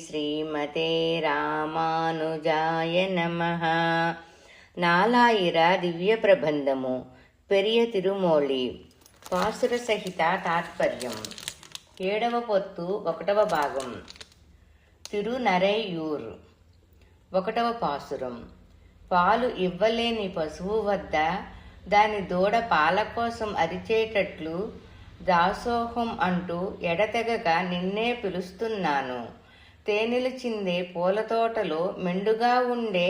శ్రీమతే రామానుజాయ నమః. నాలాయిర దివ్య ప్రబంధము పెరియ తిరుమోళి పాసుర సహిత తాత్పర్యం. 7వ పొత్తు 1వ భాగం. తిరునరైయూర్. 1వ పాసురం. పాలు ఇవ్వలేని పశువు వద్ద దాని దూడ పాల కోసం అరిచేటట్లు దాసోహం అంటూ ఎడతెగక నిన్నే పిలుస్తున్నాను. తేనెలు చిందే పూలతోటలో మెండుగా ఉండే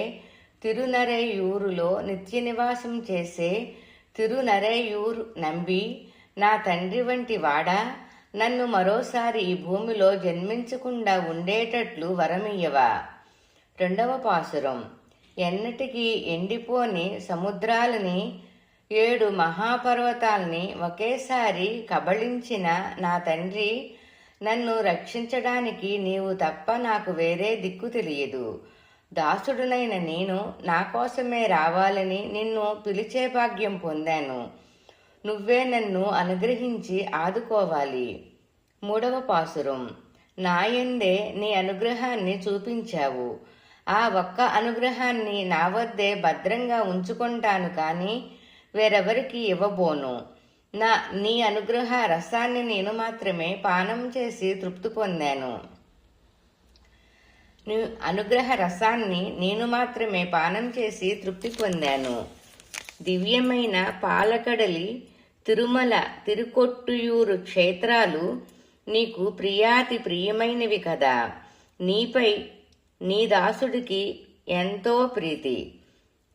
తిరునరైయూరులో నిత్య నివాసం చేసే తిరునరైయూర్ నంబి, నా తండ్రి వంటి వాడా, నన్ను మరోసారి ఈ భూమిలో జన్మించకుండా ఉండేటట్లు వరమియ్యవా. 2వ పాసురం. ఎన్నటికీ ఎండిపోని సముద్రాలని 7 మహాపర్వతాల్ని ఒకేసారి కబళించిన నా తండ్రి, నన్ను రక్షించడానికి నీవు తప్ప నాకు వేరే దిక్కు తెలియదు. దాసుడునైన నేను నా కోసమే రావాలని నిన్ను పిలిచే భాగ్యం పొందాను. నువ్వే నన్ను అనుగ్రహించి ఆదుకోవాలి. 3వ పాసురం. నాయందే నీ అనుగ్రహాన్ని చూపించావు. ఆ ఒక్క అనుగ్రహాన్ని నా వద్దే భద్రంగా ఉంచుకుంటాను కానీ వేరెవరికి ఇవ్వబోను. నీ అనుగ్రహ రసాన్ని నేను మాత్రమే పానం చేసి తృప్తి పొందాను. నీ అనుగ్రహ రసాన్ని నేను మాత్రమే పానం చేసి తృప్తి పొందాను. దివ్యమైన పాలకడలి తిరుమల తిరుకొట్టుయూరు క్షేత్రాలు నీకు ప్రియాతి ప్రియమైనవి కదా. నీపై నీ దాసుడికి ఎంతో ప్రీతి.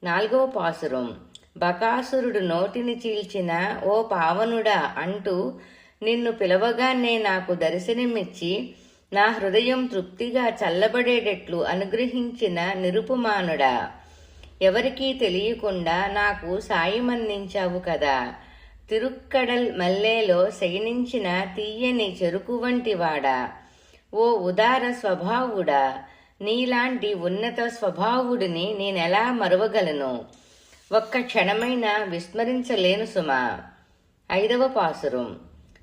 4వ పాసురం. బకాసురుడు నోటిని చీల్చిన ఓ పావనుడా అంటూ నిన్ను పిలవగానే నాకు దర్శనమిచ్చి నా హృదయం తృప్తిగా చల్లబడేటట్లు అనుగ్రహించిన నిరుపమానుడా, ఎవరికీ తెలియకుండా నాకు సాయమందించావు కదా. తిరుక్కడల్ మల్లేలో శయనించిన తీయని చెరుకు వంటి వాడా, ఓ ఉదార స్వభావుడా, నీలాంటి ఉన్నత స్వభావుడిని నేనెలా మరువగలను. ఒక్క క్షణమైనా విస్మరించలేను సుమా. 5వ పాసురం.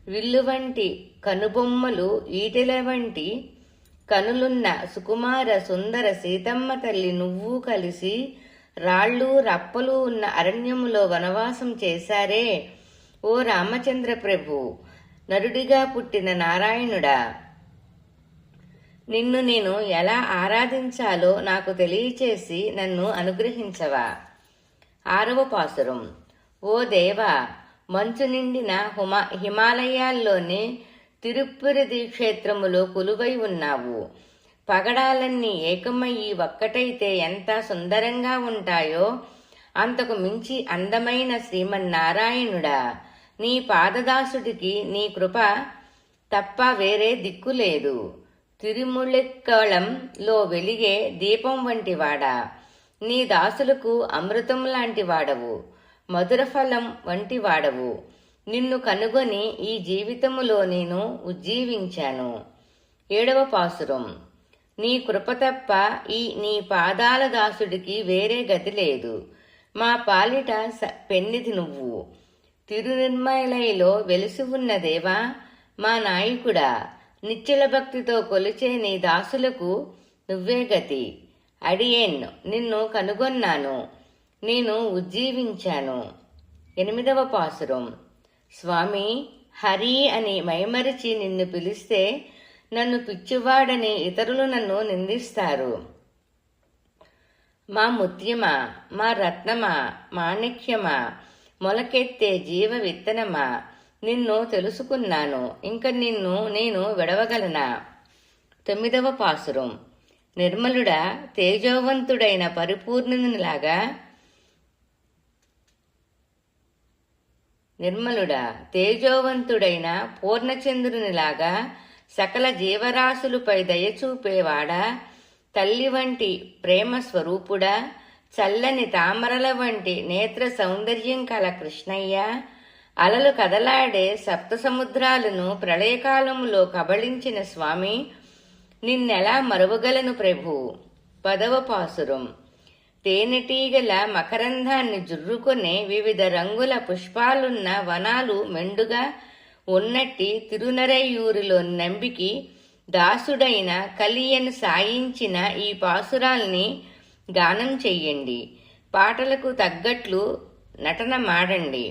విల్లు వంటి కనుబొమ్మలు, ఈటెల వంటి కనులున్న సుకుమార సుందర సీతమ్మ తల్లి నువ్వు కలిసి రాళ్ళు రప్పలు ఉన్న అరణ్యములో వనవాసం చేశారే. ఓ రామచంద్ర ప్రభు, నరుడిగా పుట్టిన నారాయణుడా, నిన్ను నేను ఎలా ఆరాధించాలో నాకు తెలియచేసి నన్ను అనుగ్రహించవా. 6వ పాసురం. ఓ దేవా, మంచు నిండిన హిమాలయాల్లోని తిరుప్పతి క్షేత్రములో కొలువై ఉన్నావు. పగడాలన్నీ ఏకమయ్యి ఒక్కటైతే ఎంత సుందరంగా ఉంటాయో అంతకు మించి అందమైన శ్రీమన్నారాయణుడా, నీ పాదదాసుడికి నీ కృప తప్ప వేరే దిక్కు లేదు. తిరుముళిక్కళంలో వెలిగే దీపం వంటి వాడా, నీ దాసులకు అమృతం లాంటి వాడవు, మధుర ఫలం వంటి వాడవు. నిన్ను కనుగొని ఈ జీవితములో నేను ఉజ్జీవించాను. 7వ పాసురం. నీ కృప తప్ప నీ పాదాల దాసుడికి వేరే గతి లేదు. మా పాలిట పెన్నిధి నువ్వు. తిరునిర్మలైలో వెలిసి ఉన్న దేవా, మా నాయకుడా, నిశ్చల భక్తితో కొలిచే నీ దాసులకు నువ్వే గతి. అడియేన్ నిన్ను కనుగొన్నాను, నేను ఉజ్జీవించాను. 8వ పాసురం. స్వామి, హరి అని మైమరిచి నిన్ను పిలిస్తే నన్ను పిచ్చివాడని ఇతరులు నన్ను నిందిస్తారు. మా ముత్యమా, మా రత్నమా, మాణిక్యమా, మొలకెత్తే జీవ విత్తనమా, నిన్ను తెలుసుకున్నాను, ఇంక నిన్ను నేను విడవగలనా. 9వ పాసురం. నిర్మలుడా, తేజోవంతుడైన పరిపూర్ణునిలాగా పూర్ణచంద్రునిలాగా సకల జీవరాశులపై దయచూపేవాడా, తల్లి వంటి ప్రేమ స్వరూపుడా, చల్లని తామరల వంటి నేత్ర సౌందర్యం కల కృష్ణయ్య, అలలు కదలాడే సప్త సముద్రాలను ప్రళయకాలములో కబళించిన స్వామి, నిన్నెలా మరువగలను ప్రభు. 10వ పాసురం. తేనెటీగల మకరంధాన్ని జుర్రుకొనే వివిధ రంగుల పుష్పాలున్న వనాలు మెండుగా ఉన్నట్టి తిరునరైయూరిలో నంబికి దాసుడైన కలియను సాయించిన ఈ పాసురాల్ని గానం చెయ్యండి. పాటలకు తగ్గట్లు నటన మాడండి.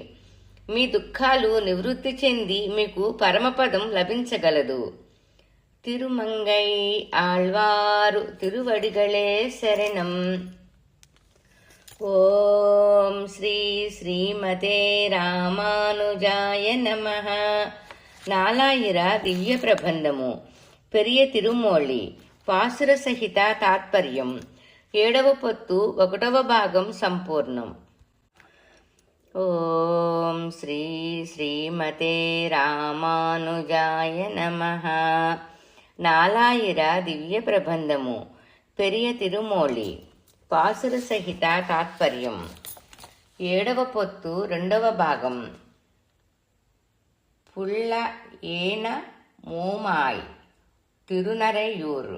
మీ దుఃఖాలు నివృత్తి చెంది మీకు పరమపదం లభించగలదు. తిరుమంగై ఆళ్వారు తిరువడిగళే శరణం. ఓం శ్రీ శ్రీమతే రామానుజాయ నమః. నాలాయిర దివ్య ప్రబంధము పెరియ తిరుమోళి పాసుర సహిత తాత్పర్యం 7వ పొత్తు 1వ భాగం సంపూర్ణం. ఓం శ్రీ శ్రీమతే రామానుజాయ నమః. నాలాయిర దివ్య ప్రబంధము పెరియ తిరుమోళి పాసుర సహిత తాత్పర్యం 7వ పొత్తు 2వ భాగం. పుల్ల ఏన మూమాయ్ తిరునరైయూర్.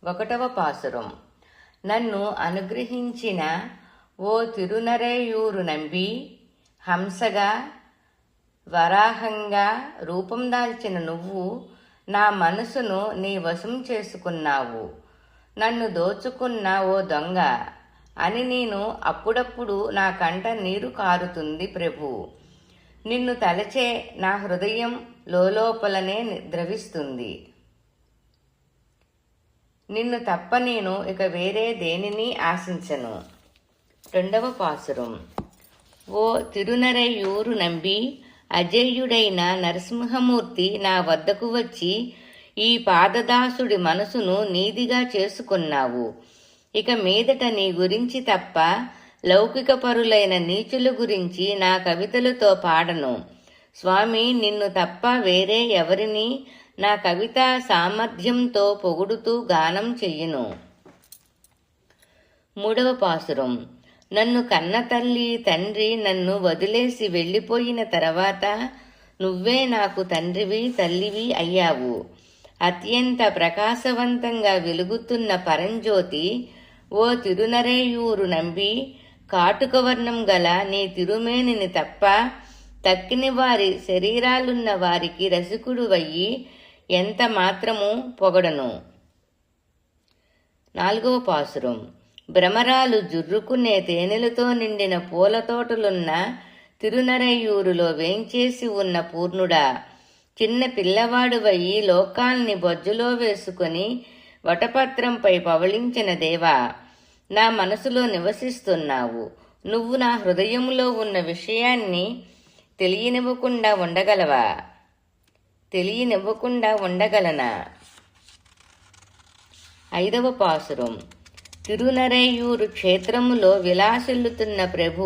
1వ పాసురం. నన్ను అనుగ్రహించిన ఓ తిరునరైయూరు నంబి, హంసగా వరాహంగా రూపం దాల్చిన నువ్వు నా మనసును నీ వశం చేసుకున్నావు. నన్ను దోచుకున్న ఓ దొంగ అని నేను అప్పుడప్పుడు నా కంట నీరు కారుతుంది ప్రభు. నిన్ను తలచే నా హృదయం లోపలనే ద్రవిస్తుంది. నిన్ను తప్ప నేను ఇక వేరే దేనిని ఆశించను. 2వ పాసురం. ఓ తిరునరైయూరు నంబి, అజేయుడైన నరసింహమూర్తి నా వద్దకు వచ్చి ఈ పాదదాసుడి మనసును నీదిగా చేసుకున్నావు. ఇక మీదట నీ గురించి తప్ప లౌకిక పరులైన నీచుల గురించి నా కవితలతో పాడను. స్వామి, నిన్ను తప్ప వేరే ఎవరిని నా కవితా సామర్థ్యంతో పొగుడుతూ గానం చెయ్యను. 3వ పాసురం. నన్ను కన్న తల్లి తండ్రి నన్ను వదిలేసి వెళ్ళిపోయిన తర్వాత నువ్వే నాకు తండ్రివి తల్లివి అయ్యావు. అత్యంత ప్రకాశవంతంగా వెలుగుతున్న పరంజ్యోతి ఓ తిరునరైయూరు నంబి, కాటుక వర్ణం గల నీ తిరుమేనిని తప్ప తక్కిన వారి శరీరాలున్న వారికి రసికుడు వయ్యి ఎంత మాత్రము పొగడను. 4వ పాసురం. భ్రమరాలు జుర్రుకునే తేనెలతో నిండిన పూల తోటలున్న తిరునరైయూరులో వేంచేసి ఉన్న పూర్ణుడా, చిన్న పిల్లవాడువయ్యి లోకాల్ని బొజ్జులో వేసుకుని వటపత్రంపై పవళించిన దేవా, నా మనసులో నివసిస్తున్నావు. నువ్వు నా హృదయంలో ఉన్న విషయాన్ని తెలియనివ్వకుండా ఉండగలనా? 5వ పాసురం. తిరునరైయూరు క్షేత్రములో విలాసిల్లుతున్న ప్రభు,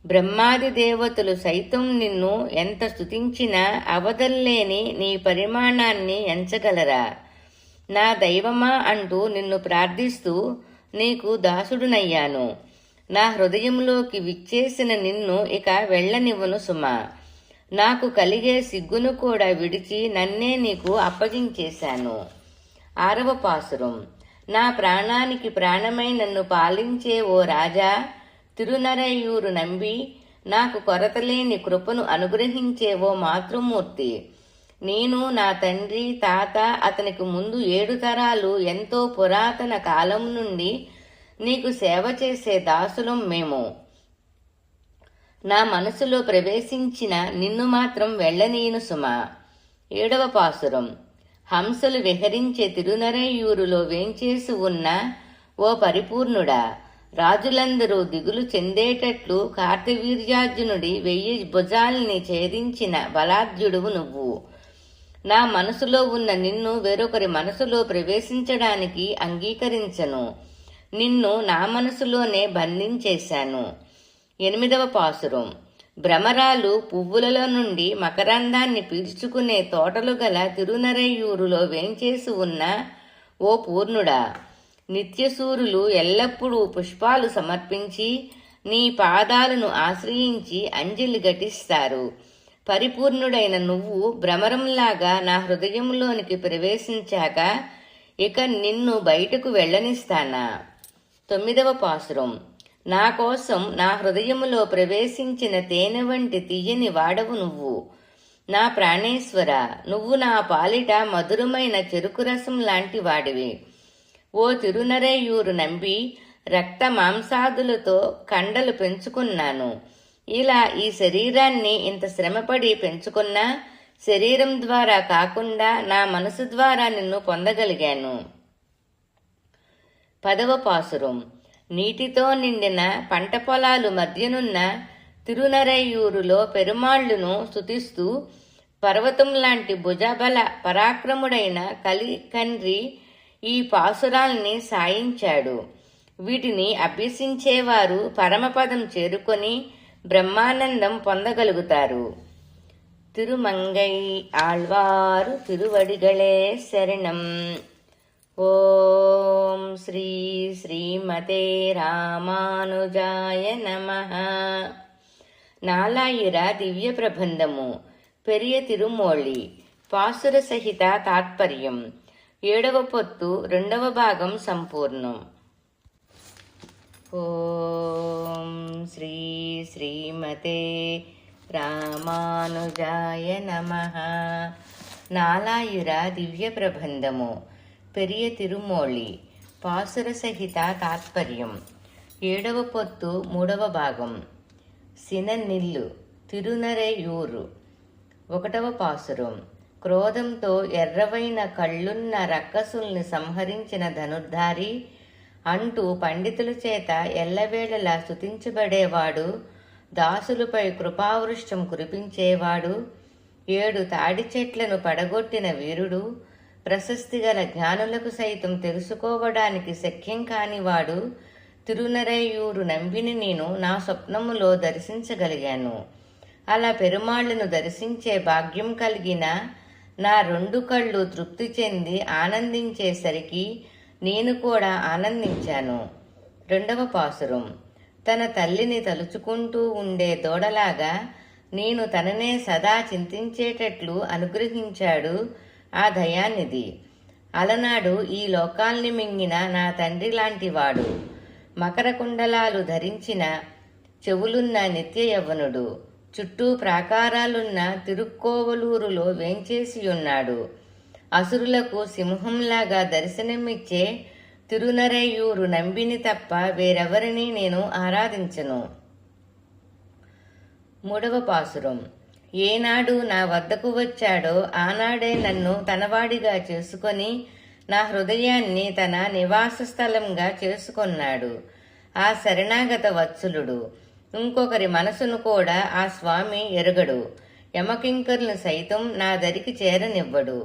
బ్రహ్మాది దేవతలు సైతం నిన్ను ఎంత స్తుతించినా అవధల్లేని నీ పరిమాణాన్ని ఎంచగలరా? నా దైవమా అంటూ నిన్ను ప్రార్థిస్తూ నీకు దాసుడునయ్యాను. నా హృదయంలోకి విచ్చేసిన నిన్ను ఇక వెళ్ళనివ్వను సుమా. నాకు కలిగే సిగ్గును కూడా విడిచి నన్నే నీకు అప్పగించేశాను. 6వ పాసురం. నా ప్రాణానికి ప్రాణమై నన్ను పాలించే ఓ రాజా, తిరునరైయూరు నంబి, నాకు కొరతలేని కృపను అనుగ్రహించే ఓ మాతృమూర్తి, నేను నా తండ్రి తాత అతనికి ముందు 7 తరాలు ఎంతో పురాతన కాలం నుండి నీకు సేవ చేసే దాసులం మేము. నా మనసులో ప్రవేశించిన నిన్ను మాత్రం వెళ్ళనీయను సుమా. 7వ పాసురం. హంసలు విహరించే తిరునరైయూరులో వేంచేసి ఉన్న ఓ పరిపూర్ణుడా, రాజులందరూ దిగులు చెందేటట్లు కార్తవీర్యార్జునుడి 1000 భుజాల్ని ఛేదించిన బలాఢ్యుడువు నువ్వు. నా మనసులో ఉన్న నిన్ను వేరొకరి మనసులో ప్రవేశించడానికి అంగీకరించను. నిన్ను నా మనసులోనే బంధించేశాను. 8వ పాసురం. భ్రమరాలు పువ్వులలో నుండి మకరందాన్ని పీల్చుకునే తోటలు గల తిరునరైయూరులో వేంచేసి ఉన్న ఓ పూర్ణుడా, నిత్యసూరులు ఎల్లప్పుడూ పుష్పాలు సమర్పించి నీ పాదాలను ఆశ్రయించి అంజలి ఘటిస్తారు. పరిపూర్ణుడైన నువ్వు భ్రమరంలాగా నా హృదయంలోనికి ప్రవేశించాక ఇక నిన్ను బయటకు వెళ్ళనిస్తానా? 9వ పాసురం. నా కోసం నా హృదయములో ప్రవేశించిన తేనె వంటి తీయని వాడవు నువ్వు. నా ప్రాణేశ్వర, నువ్వు నా పాలిట మధురమైన చెరుకు రసం లాంటి వాడివి. ఓ తిరునరైయూరు నంబి, రక్త మాంసాదులతో కండలు పెంచుకున్నాను. ఇలా ఈ శరీరాన్ని ఇంత శ్రమపడి పెంచుకున్నా శరీరం ద్వారా కాకుండా నా మనసు ద్వారా నిన్ను పొందగలిగాను. 10వ పాసురం. నీటితో నిండిన పంట పొలాలు మధ్యనున్న తిరునరైయూరులో పెరుమాళ్లును స్తుతిస్తూ పర్వతం లాంటి భుజబల పరాక్రముడైన కలికండ్రి ఈ పాసురాల్ని సాయించాడు. వీటిని అభ్యసించేవారు పరమపదం చేరుకొని బ్రహ్మానందం పొందగలుగుతారు. తిరుమంగై ఆళ్వారు తిరువడిగళే శరణం. ఓం శ్రీ శ్రీమతే రామానుజాయ నమః. నాలాయిర దివ్య ప్రబంధము పెరియ తిరుమోళి పాసుర సహిత తాత్పర్యం 7వ పొత్తు 2వ భాగం సంపూర్ణం. ఓం శ్రీ శ్రీమతే రామానుజాయ నమః. నాలాయిర దివ్య ప్రబంధము పెరియ తిరుమోళి పాసుర సహిత తాత్పర్యం 7వ పొత్తు 3వ భాగం. సిననిల్లు తిరునరైయూరు 1వ పాసురం. క్రోధంతో ఎర్రవైన కళ్ళున్న రక్కసుల్ని సంహరించిన ధనుర్ధారి అంటూ పండితుల చేత ఎల్లవేళలా స్తుతించబడేవాడు, దాసులపై కృపావృష్టం కురిపించేవాడు, 7 తాడి చెట్లను పడగొట్టిన వీరుడు, ప్రశస్తిగల జ్ఞానులకు సైతం తెలుసుకోవడానికి శక్యం కానివాడు తిరునరైయూరు నంబిని నేను నా స్వప్నములో దర్శించగలిగాను. అలా పెరుమాళ్లను దర్శించే భాగ్యం కలిగిన నా 2 కళ్ళు తృప్తి చెంది ఆనందించేసరికి నేను కూడా ఆనందించాను. 2వ పాసురం. తన తల్లిని తలుచుకుంటూ ఉండే దూడలాగా నేను తననే సదా చింతించేటట్లు అనుగ్రహించాడు ఆ దయానిధి. అలనాడు ఈ లోకాల్ని మింగిన నా తండ్రి లాంటివాడు, మకర కుండలాలు ధరించిన చెవులున్న నిత్య యవ్వనుడు, చుట్టూ ప్రాకారాలున్న తిరుక్కోవలూరులో వేంచేసియున్నాడు. అసురులకు సింహంలాగా దర్శనమిచ్చే తిరునరైయూరు నంబిని తప్ప వేరెవరిని నేను ఆరాధించను. 3వ పాసురం. ఏనాడు నా వద్దకు వచ్చాడో ఆనాడే నన్ను తనవాడిగా చేసుకొని నా హృదయాన్ని తన నివాస స్థలంగా చేసుకొన్నాడు. ఆ శరణాగత వత్సలుడు ఇంకొకరి మనసును కూడా ఆ స్వామి ఎరుగడు. యమకింకరులు సైతం నా దరికి చేరనివ్వడు.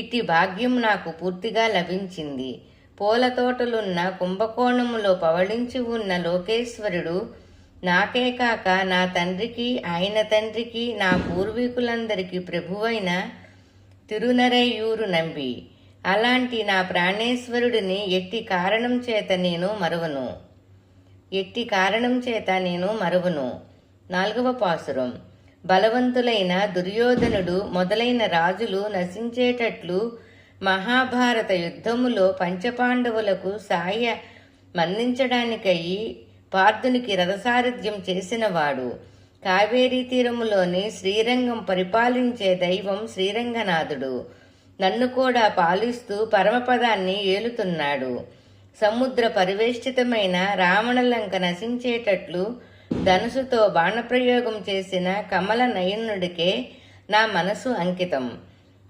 ఇట్టి భాగ్యం నాకు పూర్తిగా లభించింది. పూల తోటలున్న కుంభకోణములో పవళించి ఉన్న లోకేశ్వరుడు నాకే కాక నా తండ్రికి, ఆయన తండ్రికి, నా పూర్వీకులందరికీ ప్రభువైన తిరునరైయూరు నంబి. అలాంటి నా ప్రాణేశ్వరుడిని ఎట్టి కారణం చేత నేను మరువను. 4వ పాసురం. బలవంతులైన దుర్యోధనుడు మొదలైన రాజులు నశించేటట్లు మహాభారత యుద్ధములో పంచపాండవులకు సాయ మన్నించడానికయ్యి పార్థునికి రథసారథ్యం చేసినవాడు, కావేరీ తీరములోని శ్రీరంగం పరిపాలించే దైవం శ్రీరంగనాథుడు నన్ను కూడా పాలిస్తూ పరమపదాన్ని ఏలుతున్నాడు. సముద్ర పరివేష్టితమైన రావణలంక నశించేటట్లు ధనుసుతో బాణప్రయోగం చేసిన కమల నయనుడికే నా మనసు అంకితం.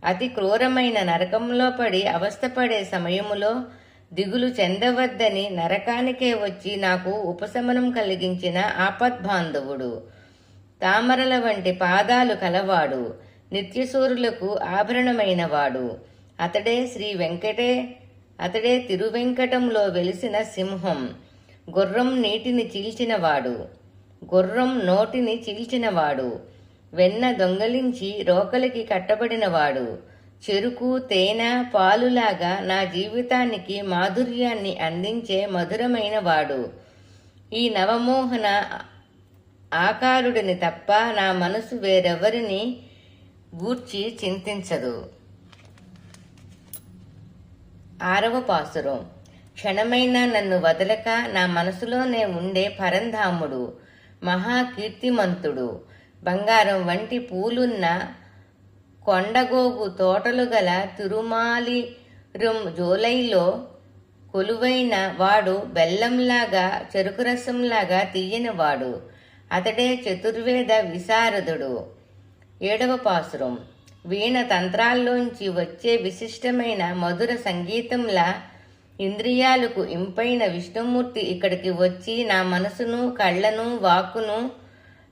అతి క్రూరమైన నరకంలో పడి అవస్థపడే సమయములో దిగులు చెందవద్దని నరకానికే వచ్చి నాకు ఉపశమనం కలిగించిన ఆపద్బాంధవుడు, తామరల వంటి పాదాలు కలవాడు, నిత్యసూరులకు ఆభరణమైనవాడు, అతడే తిరువెంకటంలో వెలిసిన సింహం, గుర్రం నోటిని చీల్చినవాడు, వెన్న దొంగలించి రోకలికి కట్టబడినవాడు, చెరుకు తేనె పాలులాగా నా జీవితానికి మాధుర్యాన్ని అందించే మధురమైన వాడు, ఈ నవమోహన ఆకారుడిని తప్ప నా మనసు వేరెవరిని గూర్చి చింతించదు. 6వ పాసురం. క్షణమైనా నన్ను వదలక నా మనసులోనే ఉండే పరంధాముడు, మహాకీర్తిమంతుడు, బంగారం వంటి పూలున్న కొండగోగు తోటలు గల తిరుమాలిరుం జోలైలో కొలువైన వాడు బెల్లంలాగా చెరుకు రసంలాగా తీయనివాడు. అతడే చతుర్వేద విశారదుడు. 7వ పాసురం. వీణ తంత్రాల్లోంచి వచ్చే విశిష్టమైన మధుర సంగీతంలా ఇంద్రియాలకు ఇంపైన విష్ణుమూర్తి ఇక్కడికి వచ్చి నా మనసును, కళ్ళను, వాక్కును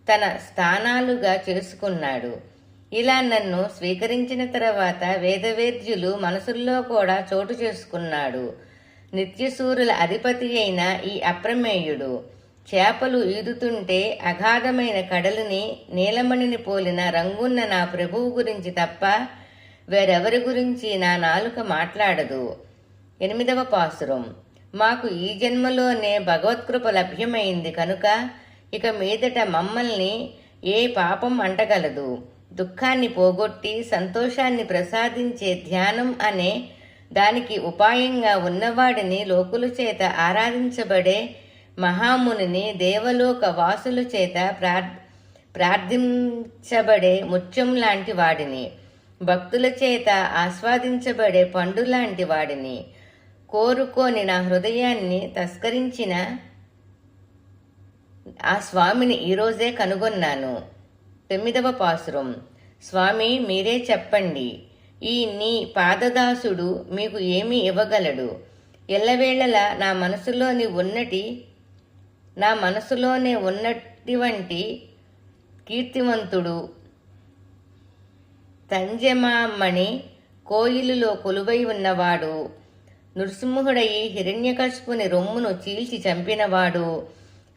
తన స్థానాలుగా చేసుకున్నాడు. ఇలా నన్ను స్వీకరించిన తర్వాత వేదవేద్యులు మనసుల్లో కూడా చోటు చేసుకున్నాడు. నిత్యసూరుల అధిపతి అయిన ఈ అప్రమేయుడు చేపలు ఈదుతుంటే అగాధమైన కడలిని, నీలమణిని పోలిన రంగున్న నా ప్రభువు గురించి తప్ప వేరెవరి గురించి నా నాలుక మాట్లాడదు. 8వ పాసురం. మాకు ఈ జన్మలోనే భగవత్కృప లభ్యమైంది కనుక ఇక మీదట మమ్మల్ని ఏ పాపం అంటగలదు. దుఃఖాన్ని పోగొట్టి సంతోషాన్ని ప్రసాదించే ధ్యానం అనే దానికి ఉపాయంగా ఉన్నవాడిని లోకుల చేత ఆరాధించబడే మహామునిని దేవలోక వాసుల చేత ప్రార్థించబడే ముత్యం లాంటి వాడిని, భక్తుల చేత ఆస్వాదించబడే పండు లాంటి వాడిని కోరుకోని నా హృదయాన్ని తస్కరించిన ఆ స్వామిని ఈరోజే కనుగొన్నాను. 9వ పాసురం. స్వామి, మీరే చెప్పండి, ఈ నీ పాదదాసుడు మీకు ఏమి ఇవ్వగలడు? ఎల్లవేళలా నా మనసులోనే ఉన్నటువంటి కీర్తివంతుడు, తంజమామణి కోయిలులో కొలువై ఉన్నవాడు, నృసింహుడయి హిరణ్యకశిపుని రొమ్మును చీల్చి చంపినవాడు,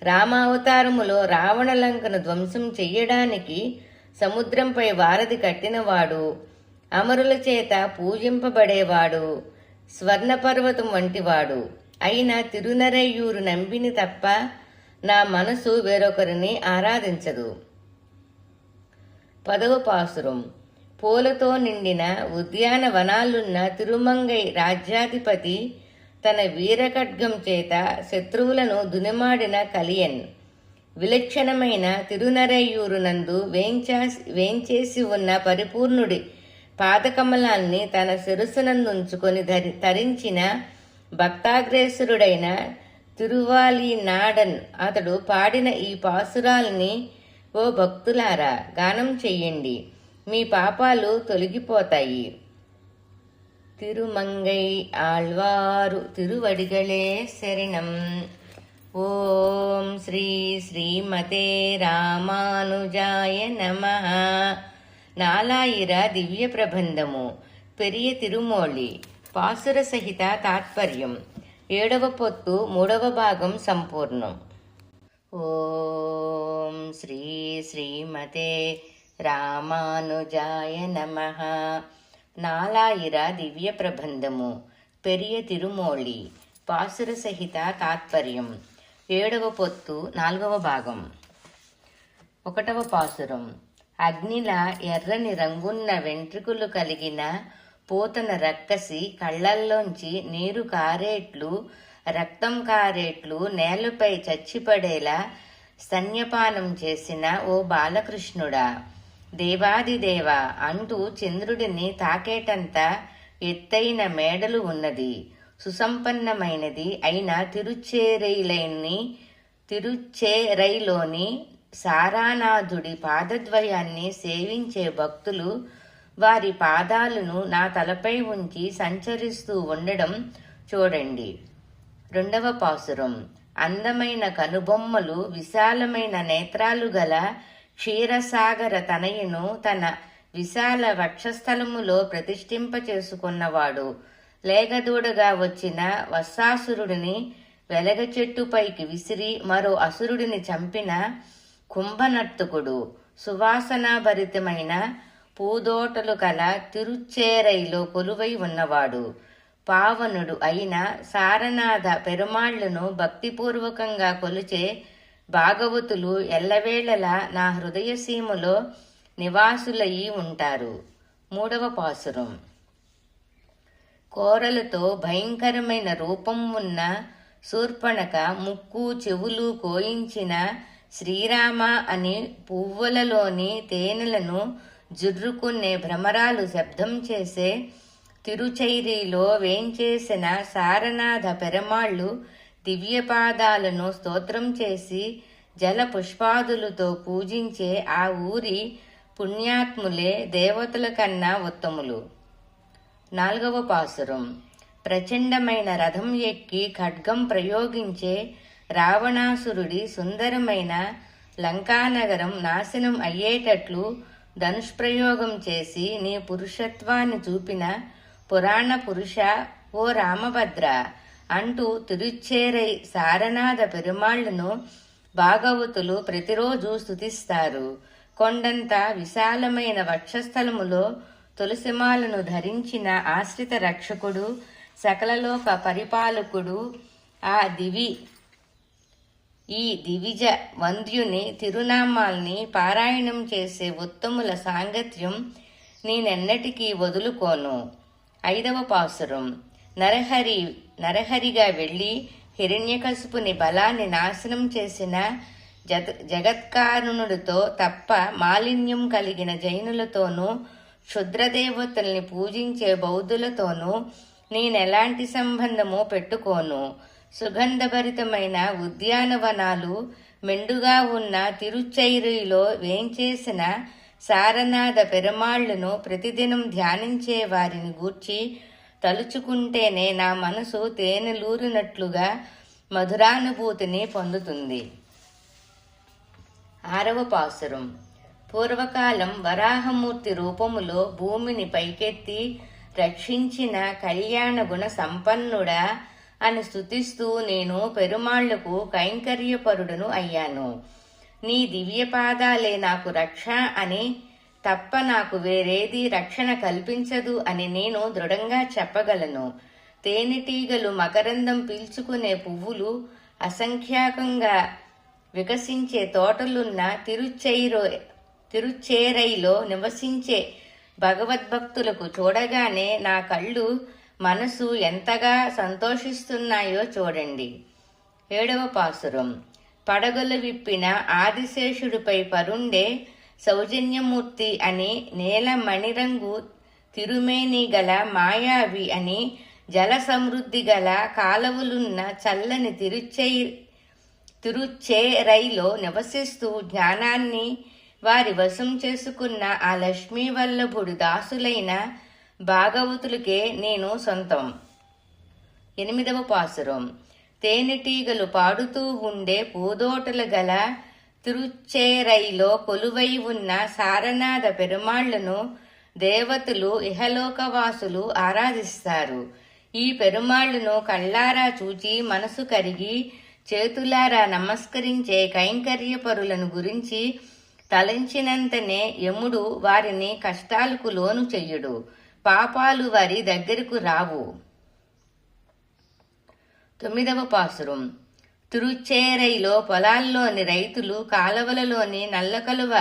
రామావతారములో రావణలంకను ధ్వంసం చెయ్యడానికి సముద్రంపై వారధి కట్టినవాడు, అమరుల చేత పూజింపబడేవాడు, స్వర్ణపర్వతం వంటివాడు అయిన తిరునరైయూరు నంబిని తప్ప నా మనసు వేరొకరిని ఆరాధించదు. 10వ పాసురం. పూలతో నిండిన ఉద్యానవనాలున్న తిరుమంగై రాజ్యాధిపతి తన వీరఖడ్గం చేత శత్రువులను దునిమాడిన కలియన్ విలక్షణమైన తిరునరైయూరునందు వేంచేసి ఉన్న పరిపూర్ణుడి పాదకమలాన్ని తన శిరస్సునందుంచుకొని తరించిన భక్తాగ్రేసరుడైన తిరువాలినాడన్ అతడు పాడిన ఈ పాసురాల్ని ఓ భక్తులారా గానం చెయ్యండి, మీ పాపాలు తొలగిపోతాయి. తిరుమంగై ఆళ్వారు తిరువడిగళే శరణం. ఓం శ్రీ శ్రీమతే రామానుజాయ నమః. నాలాయిర దివ్య ప్రబంధము పెరియ తిరుమోళి పాసుర సహిత తాత్పర్యం 7వ పొత్తు 3వ భాగం సంపూర్ణం. ఓం శ్రీ శ్రీమతే రామానుజాయ నమః. నాలాయిర దివ్య ప్రబంధము పెరియ తిరుమోళి పాసుర సహిత తాత్పర్యం 7వ పొత్తు 4వ భాగం. 1వ పాసురం. అగ్నిలా ఎర్రని రంగున్న వెంట్రుకలు కలిగిన పోతన రక్కసి కళ్ళల్లోంచి నీరు కారేట్లు, రక్తం కారేట్లు నేలపై చచ్చిపడేలా స్తన్యపానం చేసిన ఓ బాలకృష్ణుడా, దేవాదిదేవా అంటూ చంద్రుడిని తాకేటంత ఎత్తైన మేడలు ఉన్నది, సుసంపన్నమైనది అయిన తిరుచ్చేరైలోని సారానాథుడి పాదద్వయాన్ని సేవించే భక్తులు వారి పాదాలను నా తలపై ఉంచి సంచరిస్తూ ఉండడం చూడండి. 2వ పాసురం. అందమైన కనుబొమ్మలు, విశాలమైన నేత్రాలు గల క్షీరసాగర తనయును తన విశాల వక్షస్థలములో ప్రతిష్ఠింప చేసుకున్నవాడు, లేగదూడగా వచ్చిన వత్సాసురుడిని వెలగ చెట్టుపైకి విసిరి మరో అసురుడిని చంపిన కుంభనర్తకుడు, సువాసనాభరితమైన పూదోటలు కల తిరుచ్చేరైలో కొలువై ఉన్నవాడు, పావనుడు అయిన సారనాథ పెరుమాళ్లను భక్తిపూర్వకంగా కొలిచే భాగవతులు ఎల్లవేళలా నా హృదయసీమలో నివాసులయ్యి ఉంటారు. 3వ పాసురం. కోరలతో భయంకరమైన రూపం ఉన్న శూర్పణఖ ముక్కు చెవులు కోయించిన శ్రీరామ అని పువ్వులలోని తేనెలను జుర్రుకునే భ్రమరాలు శబ్దం చేసే తిరుచైరిలో వేంచేసిన సారనాథ పెరమాళ్ళు దివ్యపాదాలను స్తోత్రం చేసి జల పుష్పాదులతో పూజించే ఆ ఊరి పుణ్యాత్ములే దేవతల కన్నా ఉత్తములు. 4వ పాసురం. ప్రచండమైన రథం ఎక్కి ఖడ్గం ప్రయోగించే రావణాసురుడి సుందరమైన లంకానగరం నాశనం అయ్యేటట్లు ధనుష్ప్రయోగం చేసి నీ పురుషత్వాన్ని చూపిన పురాణ పురుష ఓ రామభద్ర అంటూ తిరుచ్చేరై సారనాథ పెరుమాళ్లను భాగవతులు ప్రతిరోజు స్తుతిస్తారు. కొండంత విశాలమైన వక్షస్థలములో తులసిమాలను ధరించిన ఆశ్రిత రక్షకుడు, సకలలోక పరిపాలకుడు ఈ దివిజ వంద్యుని తిరునామాల్ని పారాయణం చేసే ఉత్తముల సాంగత్యం నేనెన్నటికీ వదులుకోను. 5వ పాసురం. నరహరిగా వెళ్ళి హిరణ్యకశిపుని బలాన్ని నాశనం చేసిన జగత్కారుణుడితో తప్ప మాలిన్యం కలిగిన జైనులతోనూ క్షుద్రదేవతల్ని పూజించే బౌద్ధులతోనూ నేనెలాంటి సంబంధము పెట్టుకోను. సుగంధభరితమైన ఉద్యానవనాలు మెండుగా ఉన్న తిరుచైరిలో వేంచేసిన సారనాథ పెరుమాళ్లను ప్రతిదినం ధ్యానించే వారిని గూర్చి తలుచుకుంటేనే నా మనసు తేనెలూరినట్లుగా మధురానుభూతిని పొందుతుంది. 6వ పాసురం. పూర్వకాలం వరాహమూర్తి రూపములో భూమిని పైకెత్తి రక్షించిన కళ్యాణ గుణ సంపన్నుడా అని స్తుతిస్తూ నేను పెరుమాళ్లకు కైంకర్యపరుడును అయ్యాను. నీ దివ్యపాదాలే నాకు రక్ష అని తప్ప నాకు వేరేది రక్షణ కల్పించదు అని నేను దృఢంగా చెప్పగలను. తేనెటీగలు మకరందం పీల్చుకునే పువ్వులు అసంఖ్యాకంగా వికసించే తోటలున్న తిరుచ్చేరైలో నివసించే భగవద్భక్తులకు చూడగానే నా కళ్ళు మనసు ఎంతగా సంతోషిస్తున్నాయో చూడండి. 7వ పాసురం. పడగలు విప్పిన ఆదిశేషుడిపై పరుండే సౌజన్యమూర్తి అని, నేల మణిరంగు తిరుమేని గల మాయావి అని, జల సమృద్ధి గల కాలవులున్న చల్లని తిరుచ్చేరైలో నివసిస్తూ జ్ఞానాన్ని వారి వశం చేసుకున్న ఆ లక్ష్మీవల్లభుడి దాసులైన భాగవతులకే నేను సొంతం. 8వ పాసురం. తేనెటీగలు పాడుతూ ఉండే పూదోటలు గల తిరుచ్చేరైలో కొలువై ఉన్న సారనాథ పెరుమాళ్లను దేవతలు ఇహలోకవాసులు ఆరాధిస్తారు. ఈ పెరుమాళ్లను కళ్ళారా చూచి మనసు కరిగి చేతులారా నమస్కరించే కైంకర్యపరులను గురించి తలంచినంతనే యముడు వారిని కష్టాలకు లోను చెయ్యుడు. పాపాలు వారి దగ్గరకు రావు. 9వ పాసురం. తిరుచ్చేరైలో పొలాల్లోని రైతులు కాలవలలోని నల్లకలువ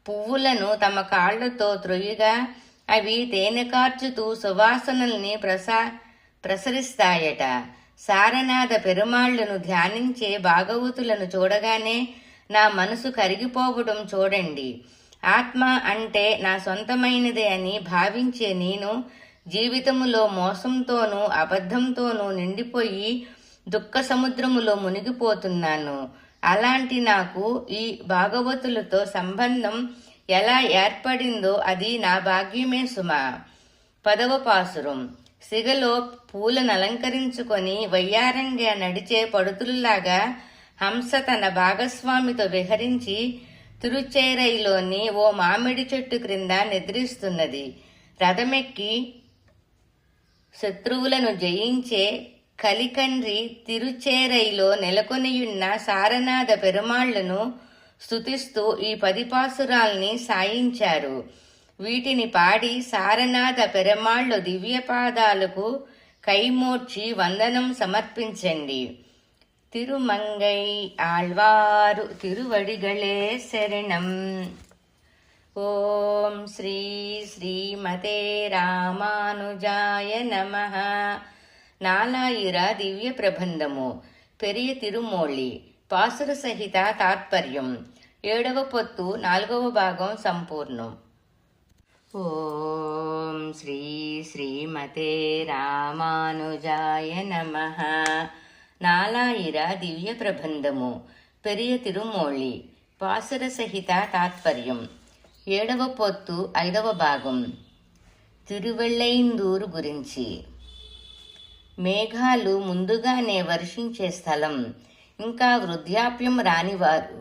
పువ్వులను తమ కాళ్లతో త్రొయ్యగా అవి తేనె కార్చుతూ సువాసనల్ని ప్రసరిస్తాయట. సారనాథ పెరుమాళ్లను ధ్యానించే భాగవతులను చూడగానే నా మనసు కరిగిపోవడం చూడండి. ఆత్మ అంటే నా సొంతమైనదే అని భావించే నేను జీవితములో మోసంతోనూ అబద్ధంతోనూ నిండిపోయి దుఃఖ సముద్రములో మునిగిపోతున్నాను. అలాంటి నాకు ఈ భాగవతులతో సంబంధం ఎలా ఏర్పడిందో అది నా భాగ్యమే సుమా. 10వ పాసురం. సిగలో పూలను అలంకరించుకొని వయ్యారంగా నడిచే పడుతుల్లాగా హంస తన భాగస్వామితో విహరించి తిరుచ్చేరైలోని ఓ మామిడి చెట్టు క్రింద నిద్రిస్తున్నది. రథమెక్కి శత్రువులను జయించే కలికండ్రి తిరుచ్చేరైలో నెలకొనియున్న సారనాథ పెరుమాళ్లను స్తుతిస్తూ ఈ 10 పాసురాల్ని సాయించారు. వీటిని పాడి సారనాథ పెరుమాళ్ల దివ్యపాదాలకు కైమోర్చి వందనం సమర్పించండి. తిరుమంగై ఆళ్వారు తిరువడిగళే శరణం. ఓం శ్రీ శ్రీమతే రామానుజాయ నమః. నాలాయిర దివ్య ప్రబంధము పెరియ తిరుమోళి పాసుర సహిత తాత్పర్యం 7వ పొత్తు 4వ భాగం సంపూర్ణం. ఓం శ్రీ శ్రీమతే రామానుజాయ నమః. నాలాయిర దివ్య ప్రబంధము పెరియ తిరుమోళి పాసుర సహిత తాత్పర్యం 7వ పొత్తు 5వ భాగం. తిరువెళ్ళైందూరు గురించి. మేఘాలు ముందుగానే వర్షించే స్థలం, ఇంకా వృద్ధాప్యం రానివారు,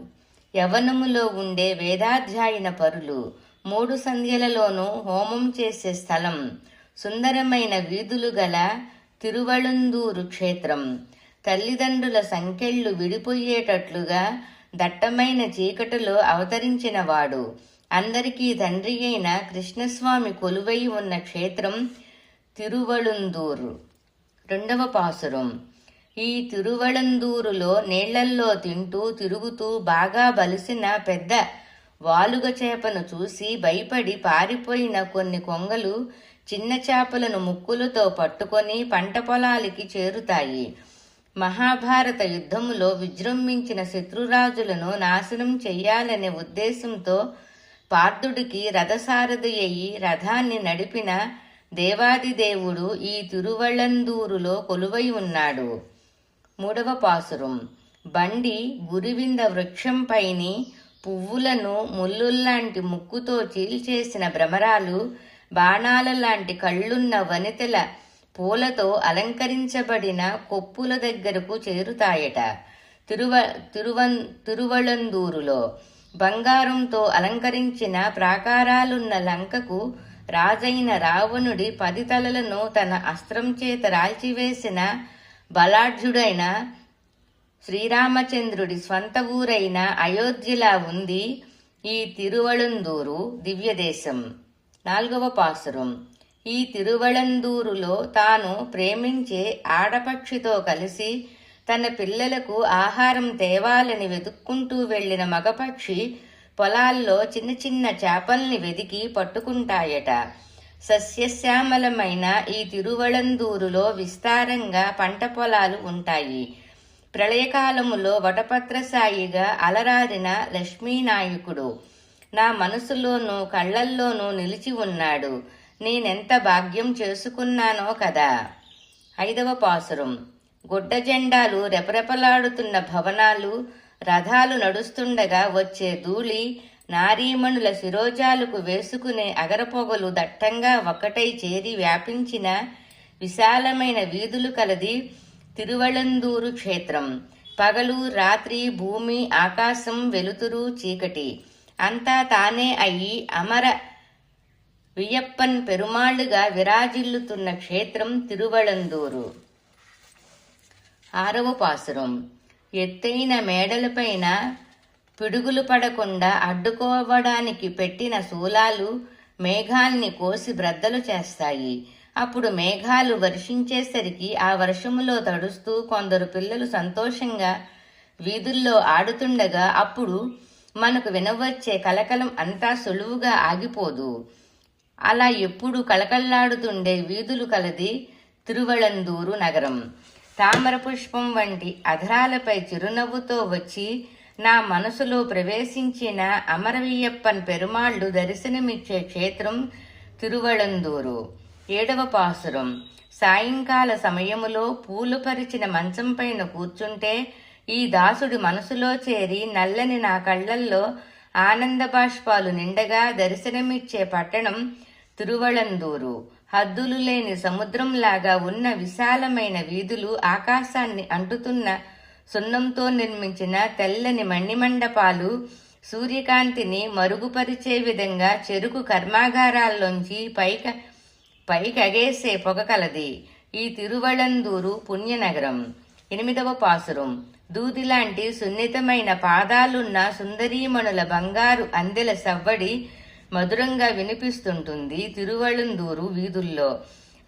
యవనములో ఉండే వేదాధ్యాయన పరులు 3 సంధ్యలలోనూ హోమం చేసే స్థలం, సుందరమైన వీధులు గల తిరువళందూరు క్షేత్రం, తల్లిదండ్రుల సంకెళ్ళు విడిపోయేటట్లుగా దట్టమైన చీకటిలో అవతరించినవాడు, అందరికీ తండ్రి అయిన కృష్ణస్వామి కొలువై ఉన్న క్షేత్రం తిరువళందూరు. 2వ పాసురం. ఈ తిరువళందూరులో నీళ్లల్లో తింటూ తిరుగుతూ బాగా బలిసిన పెద్ద వాలుగ చేపను చూసి భయపడి పారిపోయిన కొన్ని కొంగలు చిన్న చేపలను ముక్కులతో పట్టుకొని పంట పొలాలకి చేరుతాయి. మహాభారత యుద్ధములో విజృంభించిన శత్రురాజులను నాశనం చెయ్యాలనే ఉద్దేశంతో పార్థుడికి రథసారథి అయి రథాన్ని నడిపిన దేవాదిదేవుడు ఈ తిరువళందూరులో కొలువై ఉన్నాడు. 3వ పాసురం. బండి గురివింద వృక్షంపైని పువ్వులను ముల్లుల్లాంటి ముక్కుతో చీల్చేసిన భ్రమరాలు, బాణాల లాంటి కళ్ళున్న వనితల పూలతో అలంకరించబడిన కొప్పుల దగ్గరకు చేరుతాయట. తిరువళందూరులో బంగారంతో అలంకరించిన ప్రాకారాలున్న లంకకు రాజైన రావణుడి 10 తలలను తన అస్త్రం చేత రాల్చివేసిన బలాఢ్యుడైన శ్రీరామచంద్రుడి స్వంత ఊరైన అయోధ్యలా ఉంది ఈ తిరువళందూరు దివ్యదేశం. 4వ పాసురం. ఈ తిరువళందూరులో తాను ప్రేమించే ఆడపక్షితో కలిసి తన పిల్లలకు ఆహారం తేవాలని వెతుక్కుంటూ వెళ్లిన మగపక్షి పొలాల్లో చిన్న చిన్న చేపల్ని వెదికి పట్టుకుంటాయట. సస్యశ్యామలమైన ఈ తిరువళందూరులో విస్తారంగా పంట పొలాలు ఉంటాయి. ప్రళయకాలములో వటపత్రసాయిగా అలరారిన లక్ష్మీనాయకుడు నా మనసులోనూ కళ్లల్లోనూ నిలిచి ఉన్నాడు. నేనెంత భాగ్యం చేసుకున్నానో కదా. 5వ పాసురం. గుడ్డ జెండాలు రెపరెపలాడుతున్న భవనాలు, రథాలు నడుస్తుండగా వచ్చే ధూళి, నారీమణుల శిరోజాలకు వేసుకునే అగరపొగలు దట్టంగా ఒక్కటై చేరి వ్యాపించిన విశాలమైన వీధులు కలది తిరువళందూరు క్షేత్రం. పగలు రాత్రి, భూమి ఆకాశం, వెలుతురు చీకటి అంతా తానే అయి అమర వియ్యప్పన్ పెరుమాళ్లుగా విరాజిల్లుతున్న క్షేత్రం తిరువళందూరు. 6వ పాసురం. ఎత్తైన మేడలపైన పిడుగులు పడకుండా అడ్డుకోవడానికి పెట్టిన శూలాలు మేఘాల్ని కోసి బ్రద్దలు చేస్తాయి. అప్పుడు మేఘాలు వర్షించేసరికి ఆ వర్షములో తడుస్తూ కొందరు పిల్లలు సంతోషంగా వీధుల్లో ఆడుతుండగా అప్పుడు మనకు వినవచ్చే కలకలం అంతా సులువుగా ఆగిపోదు. అలా ఎప్పుడు కలకల్లాడుతుండే వీధులు కలది తిరువళందూరు నగరం. తామర పుష్పం వంటి అధరాలపై చిరునవ్వుతో వచ్చి నా మనసులో ప్రవేశించిన అమరవీయప్పన్ పెరుమాళ్లు దర్శనమిచ్చే క్షేత్రం తిరువళందూరు. 7వ పాసురం. సాయంకాల సమయములో పూలు పరిచిన మంచం పైన కూర్చుంటే ఈ దాసుడి మనసులో చేరి నల్లని నా కళ్లల్లో ఆనంద బాష్పాలు నిండగా దర్శనమిచ్చే పట్టణం తిరువళందూరు. హద్దులు లేని సముద్రంలాగా ఉన్న విశాలమైన వీధులు, ఆకాశాన్ని అంటుతున్న సున్నంతో నిర్మించిన తెల్లని మణిమండపాలు, సూర్యకాంతిని మరుగుపరిచే విధంగా చెరుకు కర్మాగారాల్లోంచి పైకగేసే పొగ కలది ఈ తిరువళందూరు పుణ్యనగరం. 8వ పాసురం. దూదిలాంటి సున్నితమైన పాదాలున్న సుందరీమణుల బంగారు అందెల సవ్వడి మధురంగా వినిపిస్తుంటుంది తిరువళందూరు వీధుల్లో.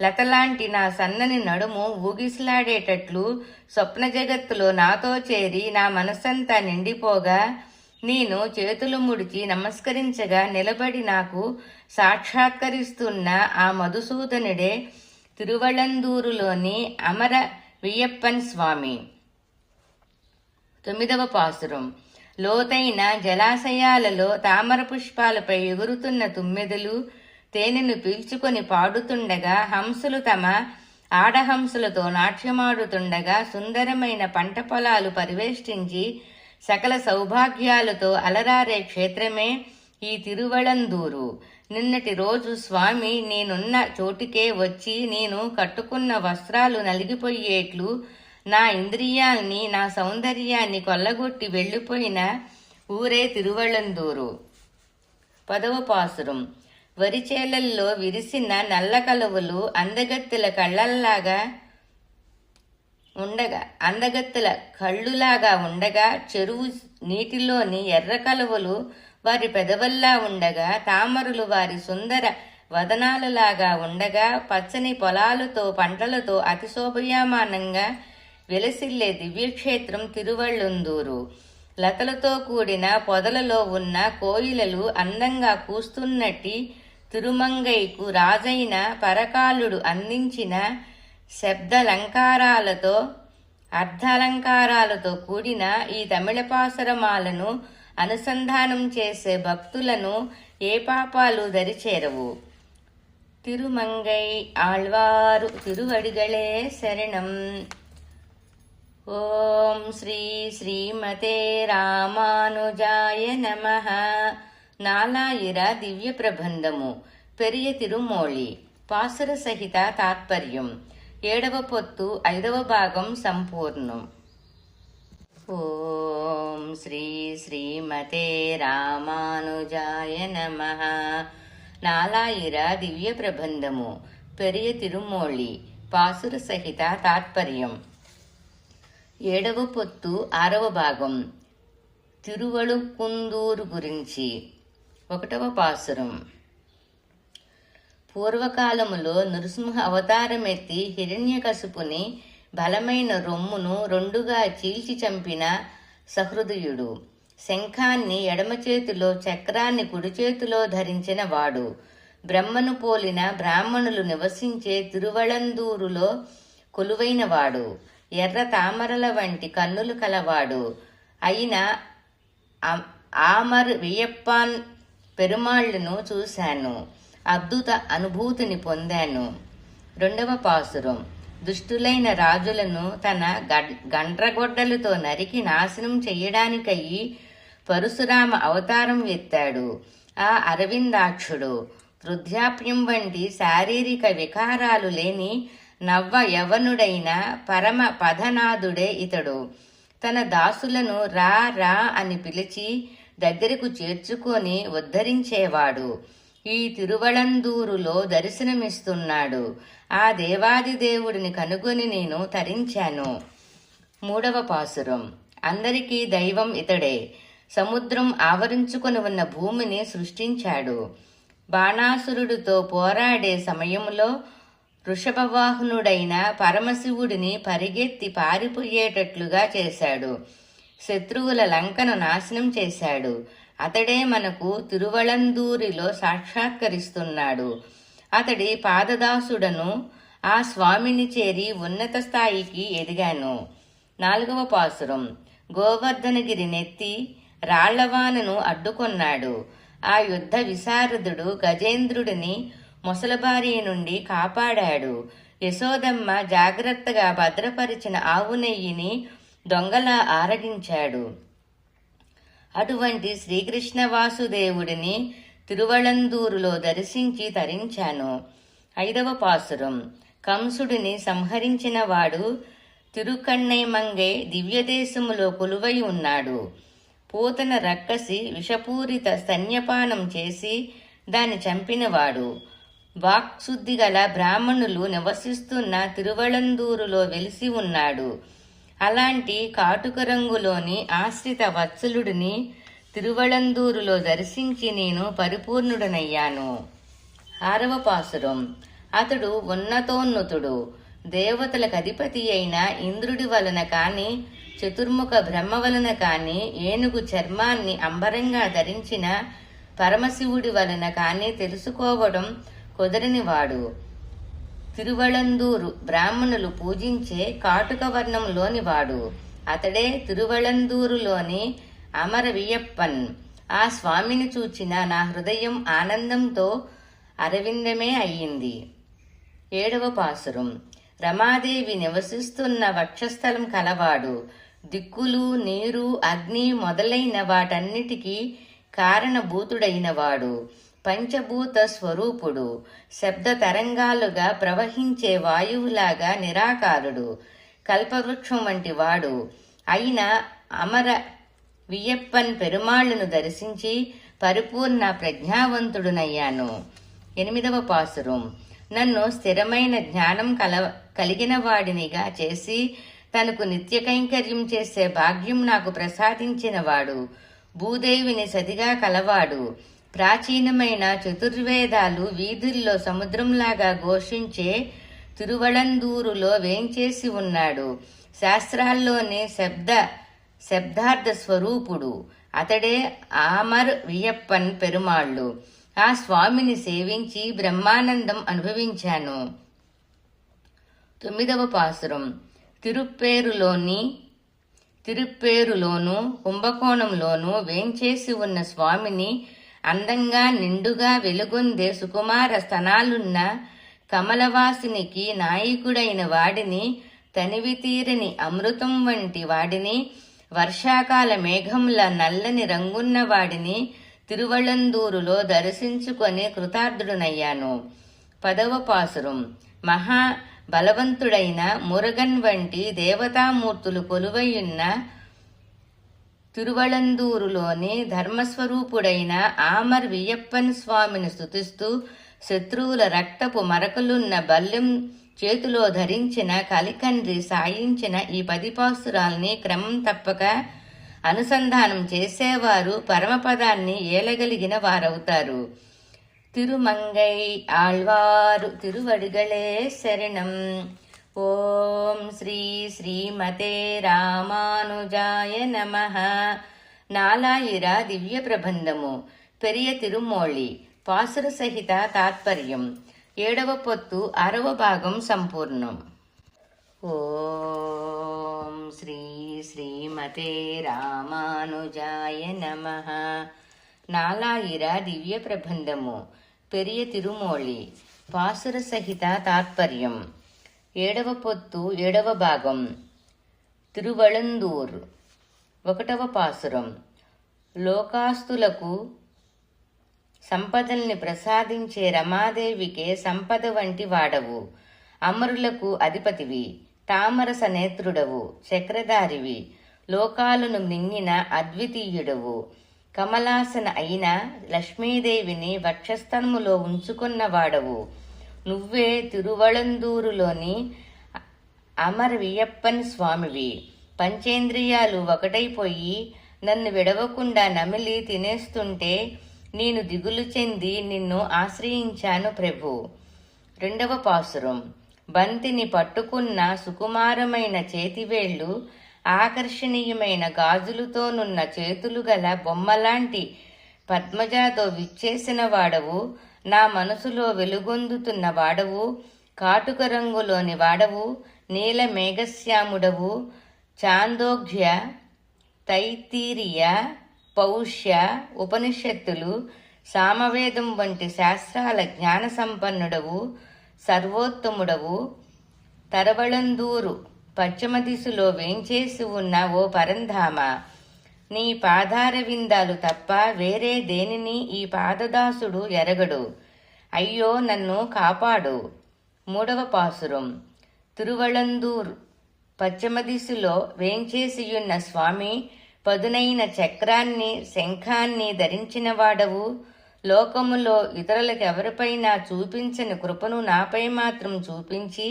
లతలాంటి నా సన్నని నడుము ఊగిసలాడేటట్లు స్వప్న జగత్తులో నాతో చేరి నా మనస్సంతా నిండిపోగా నేను చేతులు ముడిచి నమస్కరించగా నిలబడి నాకు సాక్షాత్కరిస్తున్న ఆ మధుసూదనుడే తిరువళందూరులోని అమర వియ్యప్పన్ స్వామి. 9వ పాసురం. లోతైన జలాశయాలలో తామర పుష్పాలపై ఎగురుతున్న తుమ్మెదలు, తేనెను పీల్చుకొని పాడుతుండగా, హంసులు తమ ఆడహంసులతో నాట్యమాడుతుండగా, సుందరమైన పంట పొలాలు పరివేష్టించి సకల సౌభాగ్యాలతో అలరారే క్షేత్రమే ఈ తిరువళందూరు. నిన్నటి రోజు స్వామి నేనున్న చోటికే వచ్చి నేను కట్టుకున్న వస్త్రాలు నలిగిపోయేట్లు నా ఇంద్రియాల్ని, నా సౌందర్యాన్ని కొల్లగొట్టి వెళ్ళిపోయిన ఊరే తిరువళందూరు. 10వ పాసురం. వరిచేలల్లో విరిసిన నల్ల కలువలు అందగత్తెల కళ్ళులాగా ఉండగా, చెరువు నీటిలోని ఎర్ర కలువలు వారి పెదవల్లా ఉండగా, తామరులు వారి సుందర వదనాలలాగా ఉండగా, పచ్చని పొలాలతో పంటలతో అతిశోభయామానంగా వెలసిల్లే దివ్యక్షేత్రం తిరువళ్ళందూరు. లతలతో కూడిన పొదలలో ఉన్న కోయిలలు అందంగా కూస్తున్నట్టి తిరుమంగైకు రాజైన పరకాలుడు అందించిన శబ్దలంకారాలతో అర్ధాలంకారాలతో కూడిన ఈ తమిళపాసరమాలను అనుసంధానం చేసే భక్తులను ఏ పాపాలు దరిచేరవు. తిరుమంగై ఆళ్వారు తిరువడిగళే శరణం. ఓం శ్రీ శ్రీమతే రామానుజాయ నమః. నాలాయిర దివ్య ప్రబంధము పెరియ తిరుమోళి పాసుర సహిత తాత్పర్యం 7వ పొత్తు 5వ భాగం సంపూర్ణం. ఓం శ్రీ శ్రీమతే రామానుజాయ నమః. నాలాయిర దివ్య ప్రబంధము పెరియ తిరుమోళి పాసుర సహిత తాత్పర్యం 7వ పొత్తు 6వ భాగం తిరువళుకుందూరు గురించి. 1వ పాసురం. పూర్వకాలములో నృసింహ అవతారమెత్తి హిరణ్యకశిపుని బలమైన రొమ్మును రెండుగా చీల్చి చంపిన సహృదయుడు, శంఖాన్ని ఎడమ చేతిలో చక్రాన్ని కుడి చేతిలో ధరించిన వాడు, బ్రహ్మను పోలిన బ్రాహ్మణులు నివసించే తిరువళందూరులో కొలువైనవాడు, ఎర్ర తామరల వంటి కన్నులు కలవాడు అయిన ఆమర్ వియప్పాన్ పెరుమాళ్లను చూశాను, అద్భుత అనుభూతిని పొందాను. 2వ పాసురం. దుష్టులైన రాజులను తన గండ్రగొడ్డలతో నరికి నాశనం చెయ్యడానికయ్యి పరశురామ అవతారం ఎత్తాడు. ఆ అరవిందాక్షుడు వృద్ధాప్యం వంటి శారీరక వికారాలు లేని నవ్వ యవనుడైన పరమ పదనాథుడే ఇతడు. తన దాసులను రా రా అని పిలిచి దగ్గరకు చేర్చుకొని ఉద్ధరించేవాడు. ఈ తిరువళందూరులో దర్శనమిస్తున్నాడు. ఆ దేవాదిదేవుడిని కనుగొని నేను తరించాను. 3వ పాసురం. అందరికీ దైవం ఇతడే. సముద్రం ఆవరించుకొని ఉన్న భూమిని సృష్టించాడు. బాణాసురుడితో పోరాడే సమయంలో వృషభవాహనుడైన పరమశివుడిని పరిగెత్తి పారిపోయేటట్లుగా చేశాడు. శత్రువుల లంకను నాశనం చేశాడు. అతడే మనకు తిరువళందూరిలో సాక్షాత్కరిస్తున్నాడు. అతడి పాదదాసుడను ఆ స్వామిని చేరి ఉన్నత స్థాయికి ఎదిగాను. 4వ పాసురం. గోవర్ధనగిరి నెత్తి రాళ్లవానను అడ్డుకొన్నాడు. ఆ యుద్ధ విశారదుడు గజేంద్రుడిని మొసలబారి నుండి కాపాడాడు. యశోదమ్మ జాగ్రత్తగా భద్రపరిచిన ఆవు నెయ్యిని దొంగలా ఆరగించాడు. అటువంటి శ్రీకృష్ణ వాసుదేవుడిని తిరువళందూరులో దర్శించి తరించాను. 5వ పాసురం. కంసుడిని సంహరించిన వాడు తిరుకన్నైమంగై దివ్యదేశములో కొలువై ఉన్నాడు. పూతన రక్కసి విషపూరిత స్తన్యపానం చేసి దాన్ని చంపినవాడు. వాక్శుద్ధి గల బ్రాహ్మణులు నివసిస్తున్న తిరువళందూరులో వెలిసి ఉన్నాడు. అలాంటి కాటుక రంగులోని ఆశ్రిత వత్సలుడిని తిరువళందూరులో దర్శించి నేను పరిపూర్ణుడనయ్యాను. 6వ పాసురం. అతడు ఉన్నతోన్నతుడు. దేవతలకు అధిపతి అయిన ఇంద్రుడి వలన కాని, చతుర్ముఖ బ్రహ్మ వలన కాని, ఏనుగు చర్మాన్ని అంబరంగా ధరించిన పరమశివుడి వలన కాని తెలుసుకోవడం కుదరనివాడు. తిరువళందూరు బ్రాహ్మణులు పూజించే కాటుక వర్ణంలోనివాడు. అతడే తిరువళందూరులోని అమర వియప్పన్. ఆ స్వామిని చూచిన నా హృదయం ఆనందంతో అరవిందమే అయ్యింది. 7వ పాసురం. రమాదేవి నివసిస్తున్న వక్షస్థలం కలవాడు, దిక్కులు, నీరు, అగ్ని మొదలైన వాటన్నిటికీ కారణభూతుడైనవాడు, పంచభూత స్వరూపుడు, శబ్ద తరంగాలుగా ప్రవహించే వాయువులాగా నిరాకారుడు, కల్పవృక్షం వంటి వాడు అయిన అమర వియ్యప్పన్ పెరుమాళ్లను దర్శించి పరిపూర్ణ ప్రజ్ఞావంతుడునయ్యాను. 8వ పాసురం. నన్ను స్థిరమైన జ్ఞానం కలిగిన వాడినిగా చేసి తనకు నిత్య కైంకర్యం చేసే భాగ్యం నాకు ప్రసాదించినవాడు, భూదేవిని సతిగా కలవాడు, ప్రాచీనమైన చతుర్వేదాలు వీధుల్లో సముద్రంలాగా ఘోషించే తిరువళందూరులో వేంచేసి ఉన్నాడు, శాస్త్రాల్లోని శబ్దార్థ స్వరూపుడు, అతడే ఆమర్ వియ్యప్పన్ పెరుమాళ్ళు. ఆ స్వామిని సేవించి బ్రహ్మానందం అనుభవించాను. 9వ పాసురం. తిరుప్పేరులోను కుంభకోణంలోనూ వేంచేసి ఉన్న స్వామిని అందంగా నిండుగా వెలుగొందే సుకుమార స్తనాలున్న కమలవాసినికి నాయకుడైన వాడిని, తనివి తీరని అమృతం వంటి వాడిని, వర్షాకాల మేఘంలా నల్లని రంగున్న వాడిని తిరువళందూరులో దర్శించుకొని కృతార్థుడునయ్యాను. 10వ పాసురం. మహా బలవంతుడైన మురుగన్ వంటి దేవతామూర్తులు కొలువైయున్న తిరువళందూరులోని ధర్మస్వరూపుడైన ఆమర్ వియ్యప్పన్ స్వామిని స్తుతిస్తూ శత్రువుల రక్తపు మరకలున్న బల్లెం చేతిలో ధరించిన కలికండ్రి సాయించిన ఈ 10 పాసురాల్ని క్రమం తప్పక అనుసంధానం చేసేవారు పరమపదాన్ని ఏలగలిగిన వారవుతారు. తిరుమంగై ఆళ్వారు తిరువడిగళే శరణం. ఓం శ్రీ శ్రీమతే రామానుజాయ నమః. నాలాయిర దివ్య ప్రబంధము పెరియ తిరుమోళి పాసుర సహిత తాత్పర్యం. 7వ పొత్తు 6వ భాగం సంపూర్ణం. ఓం శ్రీ శ్రీమతే రామానుజాయ నమః. నాలాయిర దివ్య ప్రబంధము పెరియ తిరుమోళి పాసుర సహిత తాత్పర్యం. 7వ పొత్తు 7వ భాగం. తిరువళందూర్. 1వ పాసురం. లోకాస్తులకు సంపదల్ని ప్రసాదించే రమాదేవికే సంపద వంటి వాడవు, అమరులకు అధిపతివి, తామరస నేత్రుడవు, చక్రధారివి, లోకాలను మింగిన అద్వితీయుడవు, కమలాసన అయిన లక్ష్మీదేవిని వక్షస్థలములో ఉంచుకున్నవాడవు. నువ్వే తిరువళందూరులోని అమర వియ్యప్పన్ స్వామివి. పంచేంద్రియాలు ఒకటైపోయి నన్ను విడవకుండా నమిలి తినేస్తుంటే నేను దిగులు చెంది నిన్ను ఆశ్రయించాను ప్రభు. 2వ పాసురం. బంతిని పట్టుకున్న సుకుమారమైన చేతివేళ్లు, ఆకర్షణీయమైన గాజులతోనున్న చేతులు గల బొమ్మలాంటి పద్మజాతో విచ్చేసిన వాడవు, నా మనసులో వెలుగొందుతున్న వాడవు, కాటుక రంగులోని వాడవు, నీల మేఘశ్యాముడవు, చాందోగ్య, తైత్తీరియ, పౌష్య, ఉపనిషత్తులు, సామవేదం వంటి శాస్త్రాల జ్ఞాన సంపన్నుడవు, సర్వోత్తముడవు, తరవళందూరు పశ్చిమ దిశలో వేంచేసి ఉన్న ఓ పరంధామ, నీ పాదార విందాలు తప్ప వేరే దేనిని ఈ పాదదాసుడు ఎరగడు. అయ్యో నన్ను కాపాడు. 3వ పాసురం. తిరువళందూర్ పశ్చిమ దిశలో వేంచేసియున్న స్వామి, పదునైన చక్రాన్ని శంఖాన్ని ధరించిన వాడవు, లోకములో ఇతరులకెవరిపైనా చూపించని కృపను నాపై మాత్రం చూపించి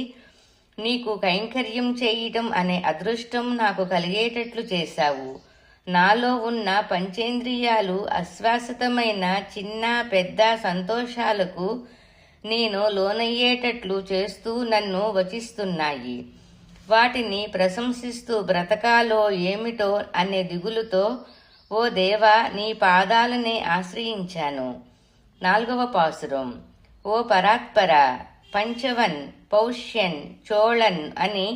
నీకు కైంకర్యం చేయటం అనే అదృష్టం నాకు కలిగేటట్లు చేశావు. నాలో ఉన్న పంచేంద్రియాలు అశ్వాసితమైన చిన్న పెద్ద సంతోషాలకు నేను లోనయ్యేటట్లు చేస్తూ నన్ను వచిస్తున్నాయి. వాటిని ప్రశంసిస్తూ బ్రతకాలో ఏమిటో అనే దిగులుతో ఓ దేవా నీ పాదాలనే ఆశ్రయించాను. 4వ పాసురం. ఓ పరాత్పర, పంచవన్, పౌష్యన్, చోళన్ అని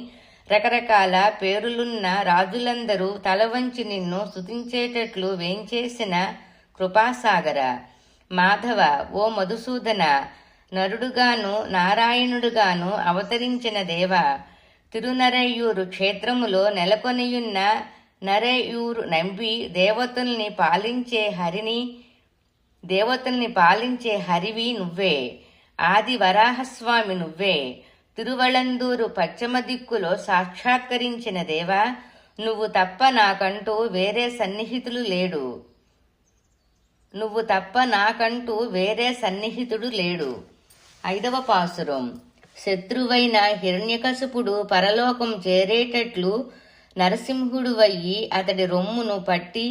రకరకాల పేరులున్న రాజులందరూ తలవంచి నిన్ను స్తుతించేటట్లు వేంచేసిన కృపాసాగర, మాధవ, ఓ మధుసూదన, నరుడుగాను నారాయణుడుగాను అవతరించిన దేవ, తిరునరైయూరు క్షేత్రములో నెలకొనియున్న నరైయూరు నంబి దేవతల్ని పాలించే హరివి నువ్వే. ఆది వరాహస్వామి నువ్వే. తిరువళందూరు పశ్చిమ దిక్కులో సాక్షాత్కరించిన దేవా, నువ్వు తప్ప నాకంటూ వేరే సన్నిహితుడు లేడు. 5వ పాసురం. శత్రువైన హిరణ్యకశిపుడు పరలోకం చేరేటట్లు నరసింహుడువయ్యి అతడి రొమ్మును పట్టి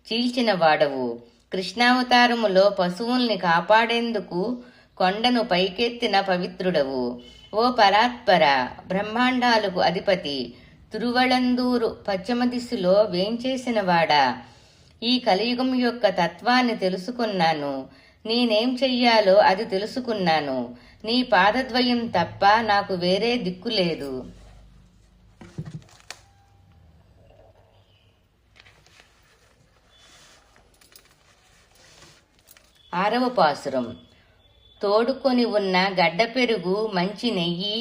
చీల్చిన వాడవు. కృష్ణావతారములో పశువుల్ని కాపాడేందుకు కొండను పైకెత్తిన పవిత్రుడవు. ఓ పరాత్పర, బ్రహ్మాండాలకు అధిపతి, తిరువళందూరు పశ్చిమ దిశలో వేంచేసినవాడా, ఈ కలియుగం యొక్క తత్వాన్ని తెలుసుకున్నాను. నేనేం చెయ్యాలో అది తెలుసుకున్నాను. నీ పాదద్వయం తప్ప నాకు వేరే దిక్కు లేదు. 6వ పాసురం. తోడుకొని ఉన్న గడ్డ పెరుగు, మంచి నెయ్యి,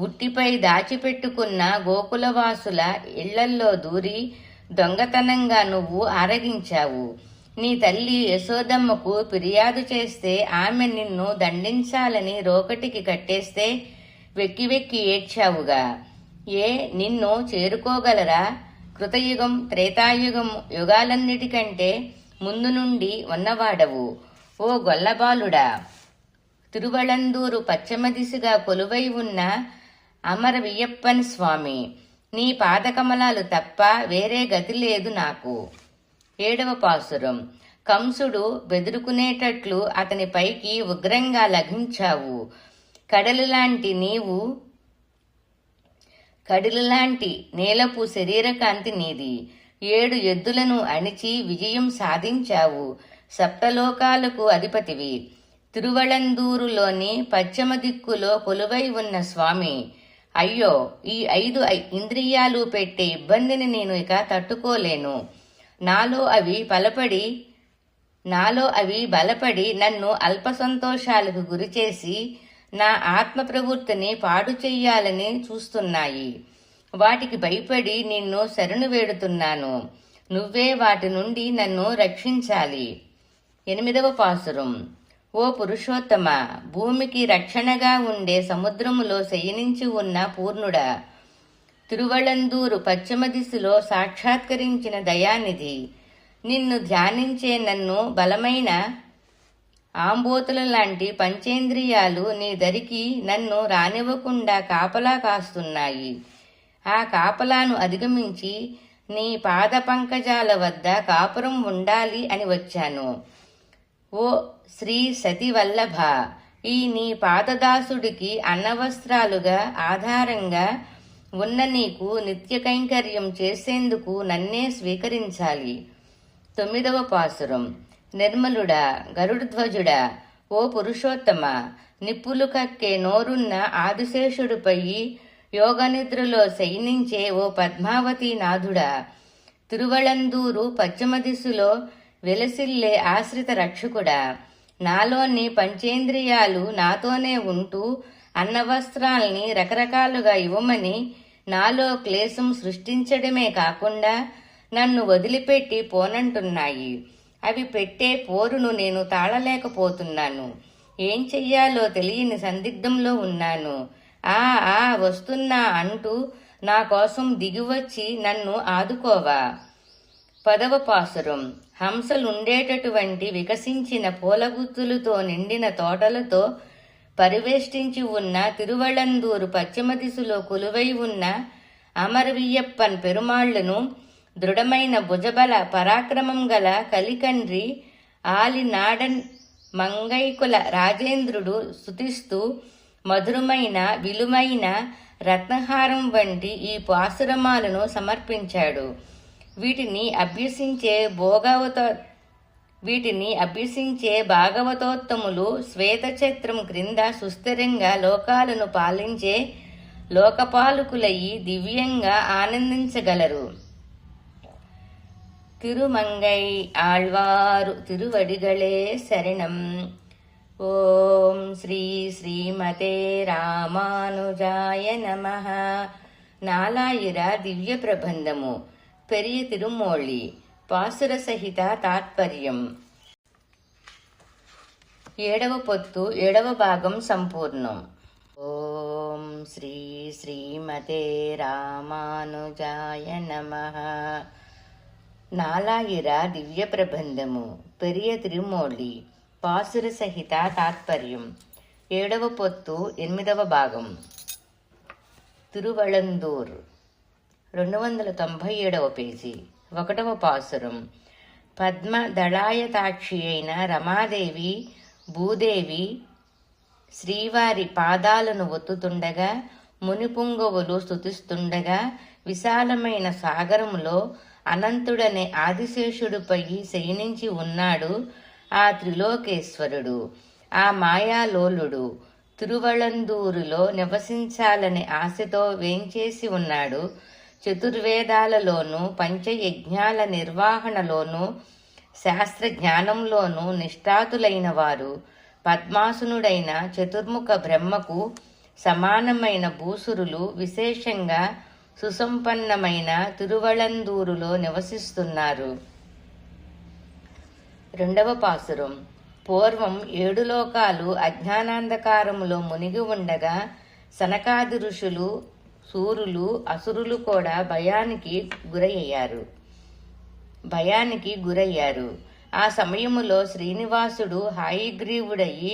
ఉట్టిపై దాచిపెట్టుకున్న గోకులవాసుల ఇళ్లల్లో దూరి దొంగతనంగా నువ్వు ఆరగించావు. నీ తల్లి యశోదమ్మకు ఫిర్యాదు చేస్తే ఆమె నిన్ను దండించాలని రోకటికి కట్టేస్తే వెక్కి వెక్కి ఏడ్చావుగా. నిన్ను చేరుకోగలరా? కృతయుగం, త్రేతాయుగం యుగాలన్నిటికంటే ముందు నుండి ఉన్నవాడవు. ఓ గొల్లబాలుడా, తిరువళందూరు పశ్చిమ దిశగా కొలువై ఉన్న అమరవియ్యప్పన్ స్వామి, నీ పాదకమలాలు తప్ప వేరే గతి లేదు నాకు. 7వ పాసురం. కంసుడు బెదురుకునేటట్లు అతని పైకి ఉగ్రంగా లఘించావు. కడిలులాంటి నీలపు శరీరకాంతి నీది. 7 ఎద్దులను అణిచి విజయం సాధించావు. సప్తలోకాలకు అధిపతివి. తిరువళందూరులోని పశ్చిమ దిక్కులో కొలువై ఉన్న స్వామి, అయ్యో, ఈ 5 ఇంద్రియాలు పెట్టే ఇబ్బందిని నేను ఇక తట్టుకోలేను. నాలో అవి బలపడి నన్ను అల్ప సంతోషాలకు గురిచేసి నా ఆత్మ ప్రవృత్తిని పాడు చెయ్యాలని చూస్తున్నాయి. వాటికి భయపడి నిన్ను శరణు వేడుతున్నాను. నువ్వే వాటి నుండి నన్ను రక్షించాలి. 8వ పాసురం. ఓ పురుషోత్తమ, భూమికి రక్షణగా ఉండే సముద్రములో శయనించి ఉన్న పూర్ణుడా, తిరువళందూరు పశ్చిమ దిశలో సాక్షాత్కరించిన దయానిధి, నిన్ను ధ్యానించే నన్ను బలమైన ఆంబోతుల లాంటి పంచేంద్రియాలు నీ దరికి నన్ను రానివ్వకుండా కాపలా కాస్తున్నాయి. ఆ కాపలాను అధిగమించి నీ పాద పంకజాల వద్ద కాపురం ఉండాలి అని వచ్చాను. ఓ శ్రీ సతివల్లభ, ఈ నీ పాదదాసుడికి అన్నవస్త్రాలుగా ఆధారంగా ఉన్న నీకు నిత్య కైంకర్యం చేసేందుకు నన్నే స్వీకరించాలి. 9వ పాసురం. నిర్మలుడా, గరుడధ్వజుడా, ఓ పురుషోత్తమ, నిప్పులు కక్కే నోరున్న ఆదిశేషుడిపై యోగనిద్రలో శయనించే ఓ పద్మావతి నాథుడా, తిరువళందూరు పశ్చిమ దిశలో వెలసిల్లే ఆశ్రిత రక్షకుడా, నాలోని పంచేంద్రియాలు నాతోనే ఉంటూ అన్నవస్త్రాల్ని రకరకాలుగా ఇవ్వమని నాలో క్లేశం సృష్టించడమే కాకుండా నన్ను వదిలిపెట్టి పోనంటున్నాయి. అవి పెట్టే పోరును నేను తాళలేకపోతున్నాను. ఏం చెయ్యాలో తెలియని సందిగ్ధంలో ఉన్నాను. వస్తున్నా అంటూ నా కోసం దిగివచ్చి నన్ను ఆదుకోవా. 10వ పాసురం. హంసలుండేటటువంటి వికసించిన పూలగుత్తులతో నిండిన తోటలతో పరివేష్టించి ఉన్న తిరువళందూరు పశ్చిమ దిశలో కొలువై ఉన్న అమరవియ్యప్పన్ పెరుమాళ్లను దృఢమైన భుజబల పరాక్రమం గల కలికండ్రి ఆలినాడన్ మంగైకుల రాజేంద్రుడు స్తుతిస్తూ మధురమైన విలుమైన రత్నహారం వంటి ఈ పాసురమాలను సమర్పించాడు. వీటిని అభ్యసించే భాగవతోత్తములు శ్వేతఛత్రం క్రింద సుస్థిరంగా లోకాలను పాలించే లోకపాలకులయ్యి దివ్యంగా ఆనందించగలరు. திருமங்கை ஆழ்வாரு திருவடிகளே சரணம். ஓம் ஸ்ரீ ஸ்ரீமதே ராமானுஜாய நமஹ. నాలాయిర దివ్య ప్రబంధము పెరియ తిరుమోళి పాసుర సహిత తాత్పర్యం. 7వ పొత్తు 7వ భాగం సంపూర్ణం. ఓం శ్రీ శ్రీమతే రామానుజాయ నమః. నాలాయిర దివ్య ప్రబంధము పెరియ తిరుమోళి పాసుర సహిత తాత్పర్యం. 7వ పొత్తు 8వ భాగం. తిరువళందూర్ 297వ పేజీ. 1వ పాసురం. పద్మ దళాయతాక్షి అయిన రమాదేవి భూదేవి శ్రీవారి పాదాలను ఒత్తుతుండగా, మునిపుంగవులు స్తుతిస్తుండగా, విశాలమైన సాగరములో అనంతుడనే ఆదిశేషుడిపై శయనించి ఉన్నాడు ఆ త్రిలోకేశ్వరుడు, ఆ మాయాలోలుడు. తిరువళందూరులో నివసించాలనే ఆశతో వేంచేసి ఉన్నాడు. చతుర్వేదాలలోనూ పంచయజ్ఞాల నిర్వహణలోనూ శాస్త్రజ్ఞానంలోనూ నిష్ఠాతులైన వారు పద్మాసునుడైన చతుర్ముఖ బ్రహ్మకు సమానమైన భూసురులు విశేషంగా సుసంపన్నమైన తిరువళందూరులో నివసిస్తున్నారు. 2వ పాసురం. పూర్వం 7 లోకాలు అజ్ఞానాంధకారములో మునిగి ఉండగా సనకాది ఋషులు, సూరులు, అసురులు కూడా భయానికి గురయ్యారు. ఆ సమయములో శ్రీనివాసుడు హాయిగ్రీవుడయి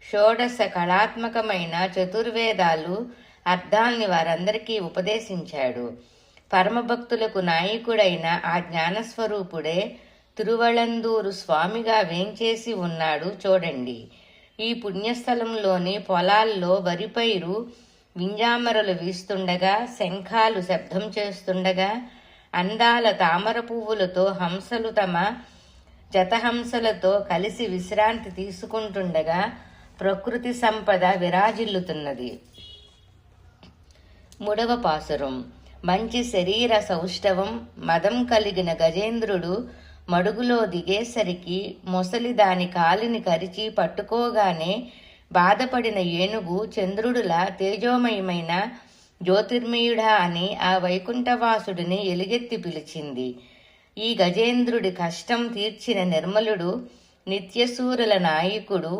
షోడశ కళాత్మకమైన చతుర్వేదాలు అర్థాల్ని వారందరికీ ఉపదేశించాడు. పరమభక్తులకు నాయకుడైన ఆ జ్ఞానస్వరూపుడే తిరువళందూరు స్వామిగా వేంచేసి ఉన్నాడు చూడండి. ఈ పుణ్యస్థలంలోని పొలాల్లో వరి పైరు వింజామరలు వీస్తుండగా, శంఖాలు శబ్దం చేస్తుండగా, అందాల తామర పువ్వులతో హంసలు తమ జతహంసలతో కలిసి విశ్రాంతి తీసుకుంటుండగా ప్రకృతి సంపద విరాజిల్లుతున్నది. 3వ పాసురం. మంచి శరీర సౌష్ఠవం మదం కలిగిన గజేంద్రుడు మడుగులో దిగేసరికి మొసలి దాని కాలిని కరిచి పట్టుకోగానే బాధపడిన ఏనుగు చంద్రుడులా తేజోమయమైన జ్యోతిర్మయుడా అని ఆ వైకుంఠవాసుడిని ఎలుగెత్తి పిలిచింది. ఈ గజేంద్రుడి కష్టం తీర్చిన నిర్మలుడు, నిత్యసూరుల నాయకుడు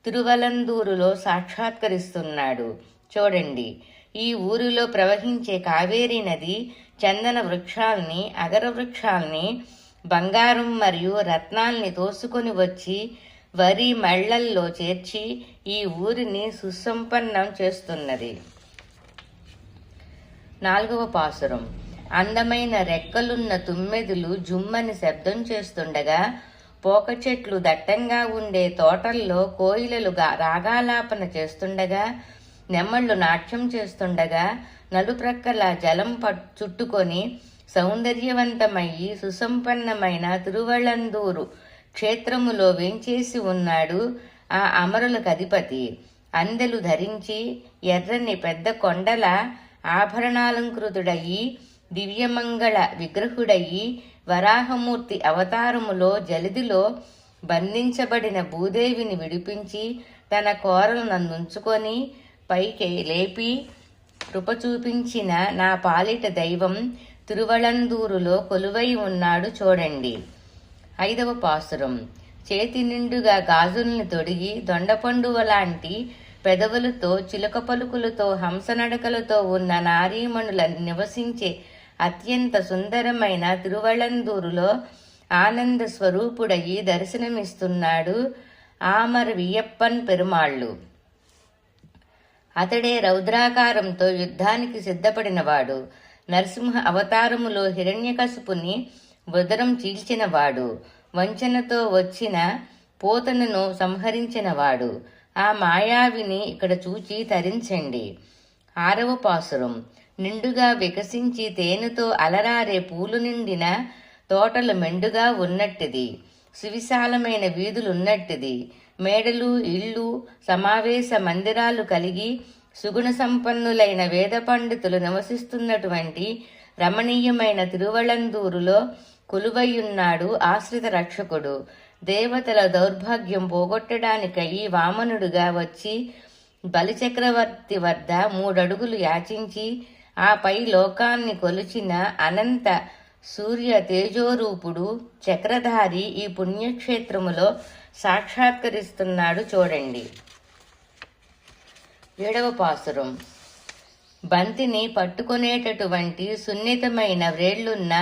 తిరువళందూరులో సాక్షాత్కరిస్తున్నాడు చూడండి. ఈ ఊరిలో ప్రవహించే కావేరీ నది చందన వృక్షాల్ని, అగర వృక్షాల్ని, బంగారం మరియు రత్నాల్ని తోసుకొని వచ్చి వరి మళ్లల్లో చేర్చి ఈ ఊరిని సుసంపన్నం చేస్తున్నది. 4వ పాసురం. అందమైన రెక్కలున్న తుమ్మెదులు జుమ్మని శబ్దం చేస్తుండగా, పోక చెట్లు దట్టంగా ఉండే తోటల్లో కోయిలలు రాగాలాపన చేస్తుండగా, నెమళ్లు నాట్యం చేస్తుండగా, నలుప్రక్కల జలం చుట్టుకొని సౌందర్యవంతమయ్యి సుసంపన్నమైన తిరువళందూరు క్షేత్రములో వేంచేసి ఉన్నాడు ఆ అమరులకు అధిపతి. అందెలు ధరించి ఎర్రని పెద్ద కొండల ఆభరణాలంకృతుడయి దివ్యమంగళ విగ్రహుడయి వరాహమూర్తి అవతారములో జలదిలో బంధించబడిన భూదేవిని విడిపించి తన కోరలనందుంచుకొని పైకి లేపి కృప చూపించిన నా పాలిట దైవం తిరువళందూరులో కొలువై ఉన్నాడు చూడండి. 5వ పాసురం. చేతి నిండుగా గాజుల్ని తొడిగి దొండపండువ లాంటి పెదవులతో, చిలుక పలుకులతో, హంసనడకలతో ఉన్న నారీమణుల నివసించే అత్యంత సుందరమైన తిరువళందూరులో ఆనంద స్వరూపుడయి దర్శనమిస్తున్నాడు ఆమర వియ్యప్పన్ పెరుమాళ్ళు. అతడే రౌద్రాకారంతో యుద్ధానికి సిద్ధపడినవాడు. నరసింహ అవతారములో హిరణ్యకశిపుని ఉదరం చీల్చినవాడు. వంచనతో వచ్చిన పోతనను సంహరించినవాడు. ఆ మాయావిని ఇక్కడ చూచి తరించండి. 6వ పాసురం. నిండుగా వికసించి తేనెతో అలరారే పూలు నిండిన తోటలు మెండుగా ఉన్నట్టిది. సువిశాలమైన వీధులున్నట్టిది. మేడలు, ఇళ్ళు, సమావేశ మందిరాలు కలిగి సుగుణ సంపన్నులైన వేద పండితులు నివసిస్తున్నటువంటి రమణీయమైన తిరువళందూరులో కొలువయ్యున్నాడు ఆశ్రిత రక్షకుడు. దేవతల దౌర్భాగ్యం పోగొట్టడానికై వామనుడుగా వచ్చి బలిచక్రవర్తి వద్ద 3 అడుగులు యాచించి ఆపై లోకాన్ని కొలిచిన అనంత సూర్య తేజోరూపుడు చక్రధారి ఈ పుణ్యక్షేత్రములో సాక్షాత్కరిస్తున్నాడు చూడండి. 7వ పాసురం. బంతిని పట్టుకునేటటువంటి సున్నితమైన వ్రేళ్లున్న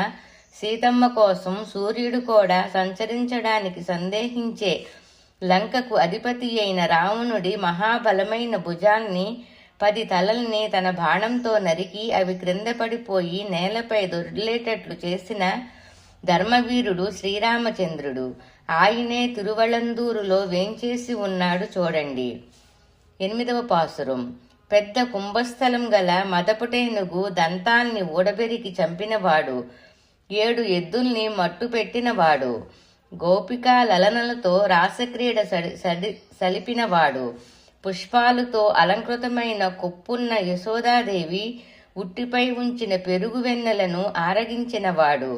సీతమ్మ కోసం సూర్యుడు కూడా సంచరించడానికి సందేహించే లంకకు అధిపతి అయిన రావణుడి మహాబలమైన భుజాన్ని 10 తలల్ని తన బాణంతో నరికి అవి క్రింద పడిపోయి నేలపై దొర్లేటట్లు చేసిన ధర్మవీరుడు శ్రీరామచంద్రుడు. ఆయనే తిరువళందూరులో వేంచేసి ఉన్నాడు చూడండి. 8వ పాసురం. పెద్ద కుంభస్థలం గల మదపుటేనుగు దంతాల్ని ఊడబెరికి చంపినవాడు, 7 ఎద్దుల్ని మట్టు పెట్టినవాడు, గోపికా లలనలతో రాసక్రీడ సలిపినవాడు, పుష్పాలతో అలంకృతమైన కొప్పున్న యశోదాదేవి ఉట్టిపై ఉంచిన పెరుగు వెన్నెలను ఆరగించినవాడు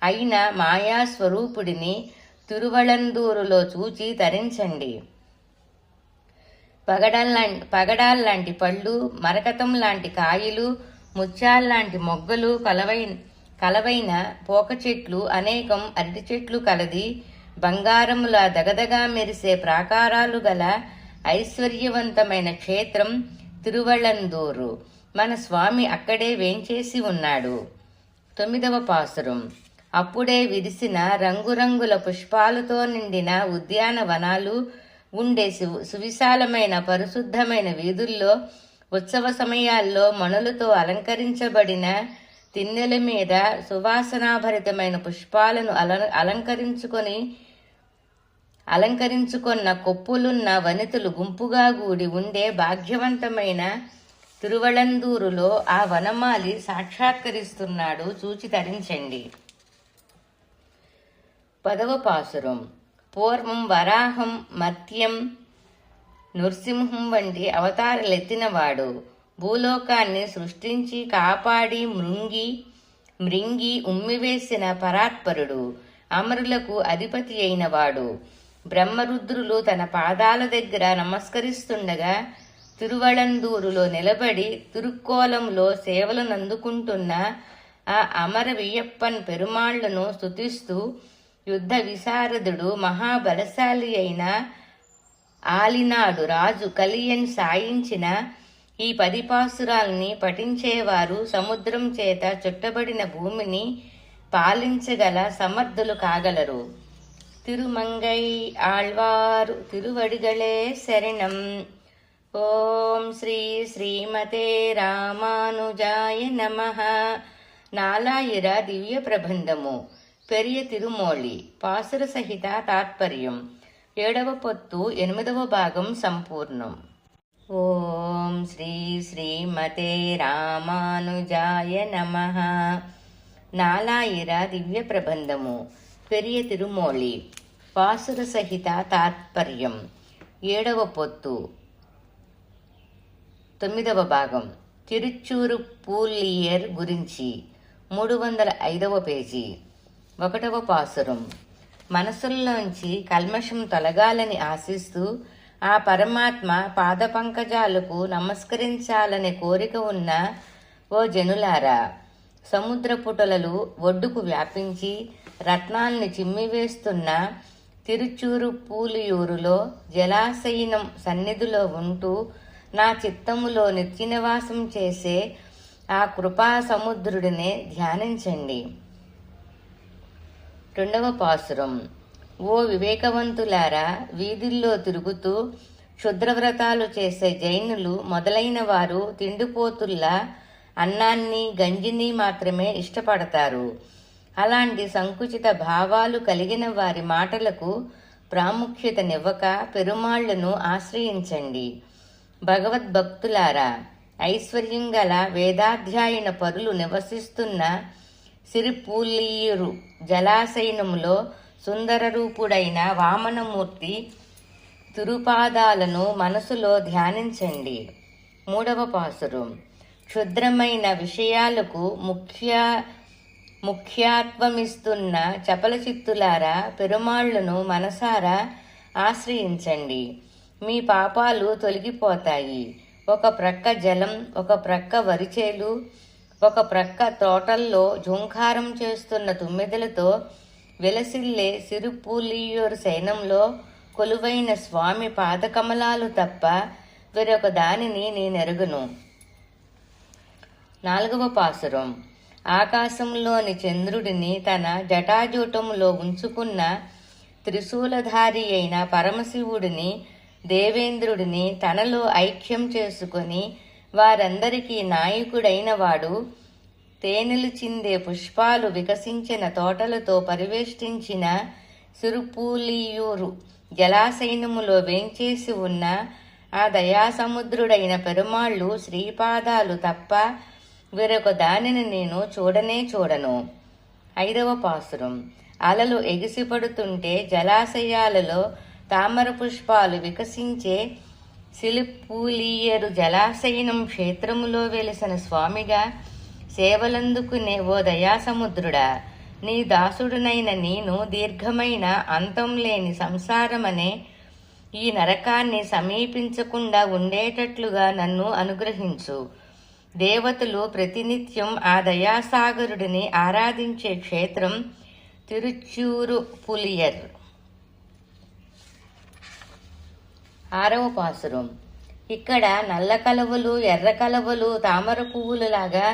అయిన మాయాస్వరూపుడిని తిరువళందూరులో చూచి తరించండి. పగడాల్లాంటి పళ్ళు, మరకతం లాంటి కాయలు, ముత్యాల్లాంటి మొగ్గలు కలవైన పోక చెట్లు, అనేకం అరటి చెట్లు కలది, బంగారములా దగదగా మెరిసే ప్రాకారాలు గల ఐశ్వర్యవంతమైన క్షేత్రం తిరువళందూరు. మన స్వామి అక్కడే వేంచేసి ఉన్నాడు. 9వ పాసురం. అప్పుడే విరిసిన రంగురంగుల పుష్పాలతో నిండిన ఉద్యానవనాలు ఉండే సువిశాలమైన పరిశుద్ధమైన వీధుల్లో, ఉత్సవ సమయాల్లో మణులతో అలంకరించబడిన తిన్నెల మీద సువాసనాభరితమైన పుష్పాలను అలంకరించుకున్న కొప్పులున్న వనితలు గుంపుగా గూడి ఉండే భాగ్యవంతమైన తిరువళందూరులో ఆ వనమాలి సాక్షాత్కరిస్తున్నాడు, చూచి తరించండి. 10వ పాసురం. పూర్వం వరాహం, మత్యం, నృసింహం వంటి అవతారాలెత్తినవాడు, భూలోకాన్ని సృష్టించి కాపాడి మృంగి ఉమ్మివేసిన పరాత్పరుడు, అమరులకు అధిపతి అయినవాడు. బ్రహ్మరుద్రులు తన పాదాల దగ్గర నమస్కరిస్తుండగా తిరువళందూరులో నిలబడి తిరుక్కోలంలో సేవలనందుకుంటున్న ఆ అమర వియ్యప్పన్ పెరుమాళ్లను స్తుతిస్తూ యుద్ధ విశారదుడు మహాబలశాలి అయిన ఆలినాడు రాజు కలియన్ సాయించిన ఈ 10 పాసురాల్ని పఠించేవారు సముద్రం చేత చుట్టబడిన భూమిని పాలించగల సమర్థులు కాగలరు. తిరుమంగై ఆళ్వారు తిరువడిగళే శరణం. ఓం శ్రీ శ్రీమతే రామానుజాయ నమః. నాలాయిర దివ్య ప్రబంధము పెరియ తిరుమోళి పాసుర సహిత తాత్పర్యం 7వ పొత్తు 8వ భాగం సంపూర్ణం. ఓం శ్రీ శ్రీమతే రామానుజాయ నమః. నాలాయిర దివ్య ప్రబంధము పెరియ తిరుమోళి పాసుర సహిత తాత్పర్యం 7వ పొత్తు 9వ భాగం. తిరుచ్చూరు పూలియర్ గురించి 305వ పేజీ. 1వ పాసురం. మనసుల్లోంచి కల్మషం తొలగాలని ఆశిస్తూ ఆ పరమాత్మ పాదపంకజాలకు నమస్కరించాలనే కోరిక ఉన్న ఓ జనులారా, సముద్ర పుటలలు ఒడ్డుకు వ్యాపించి రత్నాల్ని చిమ్మివేస్తున్న తిరుచూరు పూలియూరులో జలాశయనం సన్నిధిలో ఉంటూ నా చిత్తములో నిత్యనివాసం చేసే ఆ కృపా సముద్రుడినే ధ్యానించండి. 2వ పాసురం. ఓ వివేకవంతులారా, వీధుల్లో తిరుగుతూ క్షుద్రవ్రతాలు చేసే జైనులు మొదలైన వారు తిండిపోతుల్లా అన్నాన్ని గంజిని మాత్రమే ఇష్టపడతారు. అలాంటి సంకుచిత భావాలు కలిగిన వారి మాటలకు ప్రాముఖ్యతనివ్వక పెరుమాళ్లను ఆశ్రయించండి. భగవద్భక్తులారా, ఐశ్వర్యం గల వేదాధ్యాయన పరులు నివసిస్తున్న సిరిపూలీరు జలాశయనములో సుందరరూపుడైన వామనమూర్తి తిరుపాదాలను మనసులో ధ్యానించండి. 3వ పాసురం. క్షుద్రమైన విషయాలకు ముఖ్యాత్వమిస్తున్న చపల చిత్తులారా పెరుమాళ్లను మనసారా ఆశ్రయించండి. మీ పాపాలు తొలగిపోతాయి. ఒక ప్రక్క జలం, ఒక ప్రక్క వరిచేలు, ఒక ప్రక్క తోటల్లో ఝుంకారం చేస్తున్న తుమ్మెదలతో విలసిల్లే సిరుపూలియూరు శయనంలో కొలువైన స్వామి పాదకమలాలు తప్ప వేరొక దానిని నేనెరుగును. 4వ పాసురం. ఆకాశంలోని చంద్రుడిని తన జటాజూటములో ఉంచుకున్న త్రిశూలధారి అయిన పరమశివుడిని, దేవేంద్రుడిని తనలో ఐక్యం చేసుకొని వారందరికీ నాయకుడైన వాడు, తేనెలు చిందే పుష్పాలు వికసించిన తోటలతో పరివేష్టించిన సిరుపూలియూరు జలాశయనములో వేంచేసి ఉన్న ఆ దయాసముద్రుడైన పెరుమాళ్ళు శ్రీపాదాలు తప్ప వేరొక దానిని నేను చూడనే చూడను. 5వ పాసురం. అలలు ఎగిసిపడుతుంటే జలాశయాలలో తామర పుష్పాలు వికసించే సిలిపూలియరు జలాశయనం క్షేత్రములో వెలిసిన స్వామిగా సేవలందుకునే ఓ దయాసముద్రుడా, నీ దాసుడునైన నేను దీర్ఘమైన అంతం లేని సంసారమనే ఈ నరకాన్ని సమీపించకుండా ఉండేటట్లుగా నన్ను అనుగ్రహించు. దేవతలు ప్రతినిత్యం ఆ దయాసాగరుడిని ఆరాధించే క్షేత్రం తిరుచూరు పులియర్. 6వ పాసురం. ఇక్కడ నల్ల కలవలు, ఎర్ర కలవలు తామర పువ్వులలాగా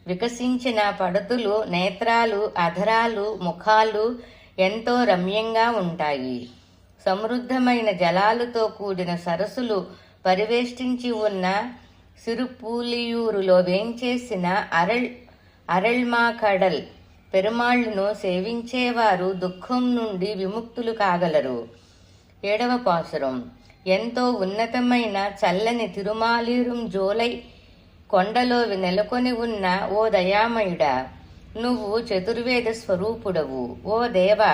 వికసించిన పడతులు, నేత్రాలు, అధరాలు, ముఖాలు ఎంతో రమ్యంగా ఉంటాయి. సమృద్ధమైన జలాలతో కూడిన సరస్సులు పరివేష్టించి ఉన్న సిరుపూలియూరులో వేంచేసిన అరళ్మాకడల్ పెరుమాళ్లను సేవించేవారు దుఃఖం నుండి విముక్తులు కాగలరు. 7వ పాసురం. ఎంతో ఉన్నతమైన చల్లని తిరుమాలీరుం జోలై కొండలో నెలకొని ఉన్న ఓ దయామయుడా, నువ్వు చతుర్వేద స్వరూపుడవు. ఓ దేవా,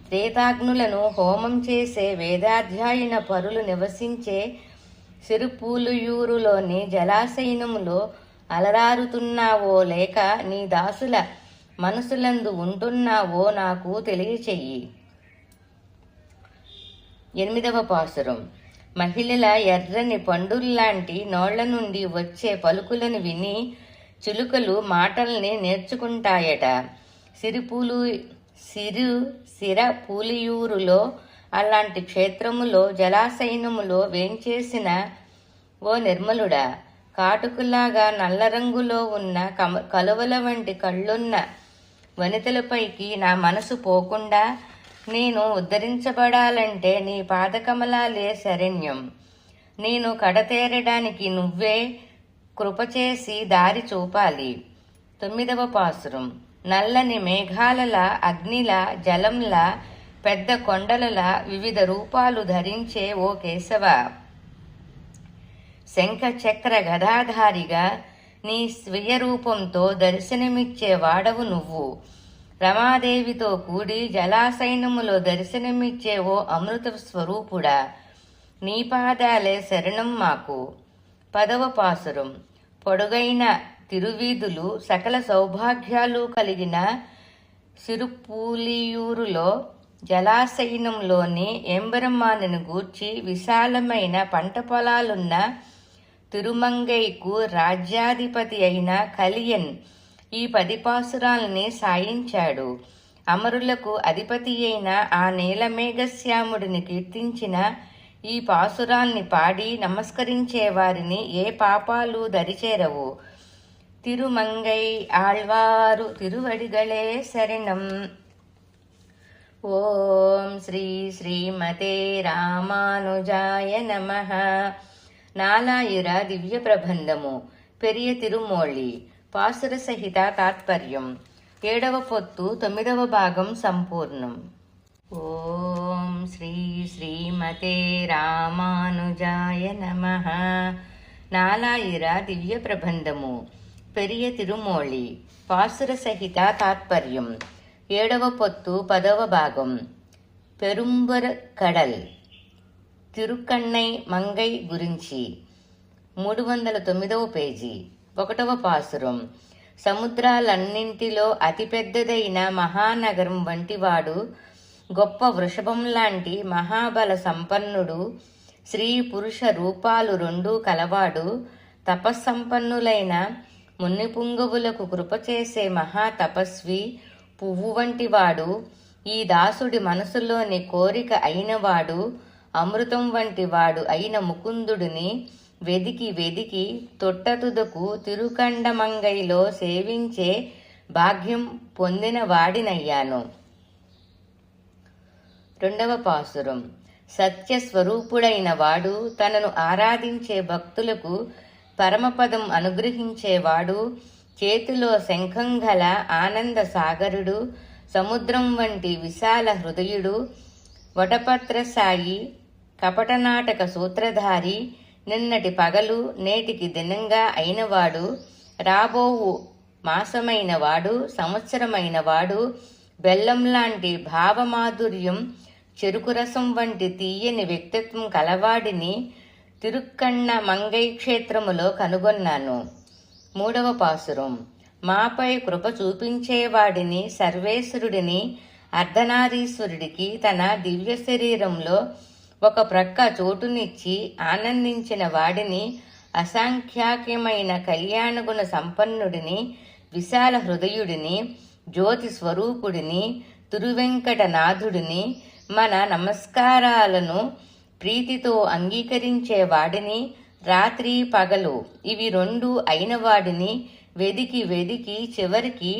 త్రేతాగ్నులను హోమం చేసే వేదాధ్యాయన పరులు నివసించే సిరుపూలియూరులోని జలాశయనములో అలరారుతున్నావో లేక నీ దాసుల మనసులందు ఉంటున్నావో నాకు తెలియచెయ్యి. 8వ పాసురం. మహిళల ఎర్రని పండుల్లాంటి నోళ్ల నుండి వచ్చే పలుకులను విని చిలుకలు మాటల్ని నేర్చుకుంటాయట. సిరపూలియూరులో అలాంటి క్షేత్రములో జలాశయనములో వేంచేసిన ఓ నిర్మలుడా, కాటుకులాగా నల్ల రంగులో ఉన్న కలువల వంటి కళ్ళున్న వనితలపైకి నా మనసు పోకుండా నేను ఉద్ధరించబడాలంటే నీ పాదకమలాలే శరణ్యం. నేను కడతేరడానికి నువ్వే కృపచేసి దారి చూపాలి. 9వ పాసురం. నల్లని మేఘాలలా, అగ్నిలా, జలంలా, పెద్ద కొండలలా వివిధ రూపాలు ధరించే ఓ కేశవ, శంఖ చక్ర గదాధారిగా నీ స్వీయ రూపంతో దర్శనమిచ్చే వాడవు నువ్వు. రమాదేవితో కూడి జలాశయనములో దర్శనమిచ్చే ఓ అమృత స్వరూపుడా, నీ పాదాలే శరణం మాకు. 10వ పాసురం. పొడుగైన తిరువీధులు, సకల సౌభాగ్యాలు కలిగిన సిరుపూలియూరులో జలాశయనంలోని ఎంబెరమానను గూర్చి విశాలమైన పంట పొలాలున్న తిరుమంగైకు రాజ్యాధిపతి అయిన కలియన్ ఈ 10 పాసురాల్ని సాయించాడు. అమరులకు అధిపతి అయిన ఆ నీలమేఘశ్యాముడిని కీర్తించిన ఈ పాసురాల్ని పాడి నమస్కరించే వారిని ఏ పాపాలు దరిచేరవు. తిరుమంగై ఆళ్వారు తిరువడిగళే శరణం. ఓం శ్రీ శ్రీమతే రామానుజాయ నమః. నాలాయిర దివ్య ప్రబంధము పెరియ తిరుమోళి పాసుర సహిత తాత్పర్యం 7వ పొత్తు 9వ భాగం సంపూర్ణం. ఓం శ్రీ శ్రీమతే రామానుజాయ నమః. నాలాయిర దివ్య ప్రబంధము పెరియ తిరుమోళి పాసుర సహిత తాత్పర్యం 7వ పొత్తు 10వ భాగం. పెరుంబర కడల్ తిరుకన్నై మంగై గురించి 309వ పేజీ. 1వ పాసురం. సముద్రాలన్నింటిలో అతిపెద్దదైన మహానగరం వంటివాడు, గొప్ప వృషభం లాంటి మహాబల సంపన్నుడు, స్త్రీ పురుష రూపాలు రెండూ కలవాడు, తపస్సంపన్నులైన మున్నిపుంగవులకు కృపచేసే మహాతపస్వి, పువ్వు వంటివాడు, ఈ దాసుడి మనసులోని కోరిక అయినవాడు, అమృతం వంటివాడు అయిన ముకుందుడిని వెదికి వెదికి తొట్టతుదకు తిరుకండమంగైలో సేవించే భాగ్యం పొందిన వాడినయ్యాను. 2వ పాసురం. సత్యస్వరూపుడైన వాడు, తనను ఆరాధించే భక్తులకు పరమపదం అనుగ్రహించేవాడు, చేతిలో శంఖం గల ఆనంద సాగరుడు, సముద్రం వంటి విశాల హృదయుడు, వటపత్రసాయి, కపటనాటక సూత్రధారి, నిన్నటి పగలు నేటికి దినంగా అయినవాడు, రాబోవు మాసమైనవాడు, సంవత్సరమైనవాడు, బెల్లం లాంటి భావమాధుర్యం, చెరుకురసం వంటి తీయని వ్యక్తిత్వం కలవాడిని తిరుక్కన్న మంగై క్షేత్రములో కనుగొన్నాను. 3వ పాసురం. మాపై కృప చూపించేవాడిని, సర్వేశ్వరుడిని, అర్ధనారీశ్వరుడికి తన దివ్య శరీరంలో ఒక ప్రక్క చోటునిచ్చి ఆనందించిన వాడిని, అసంఖ్యాక్యమైన కళ్యాణగుణ సంపన్నుడిని, విశాల హృదయుడిని, జ్యోతి స్వరూపుడిని, తిరువెంకటనాథుడిని, మన నమస్కారాలను ప్రీతితో అంగీకరించే వాడిని, రాత్రి పగలు ఇవి రెండు అయిన వాడిని వెదికి వెదికి చివరికి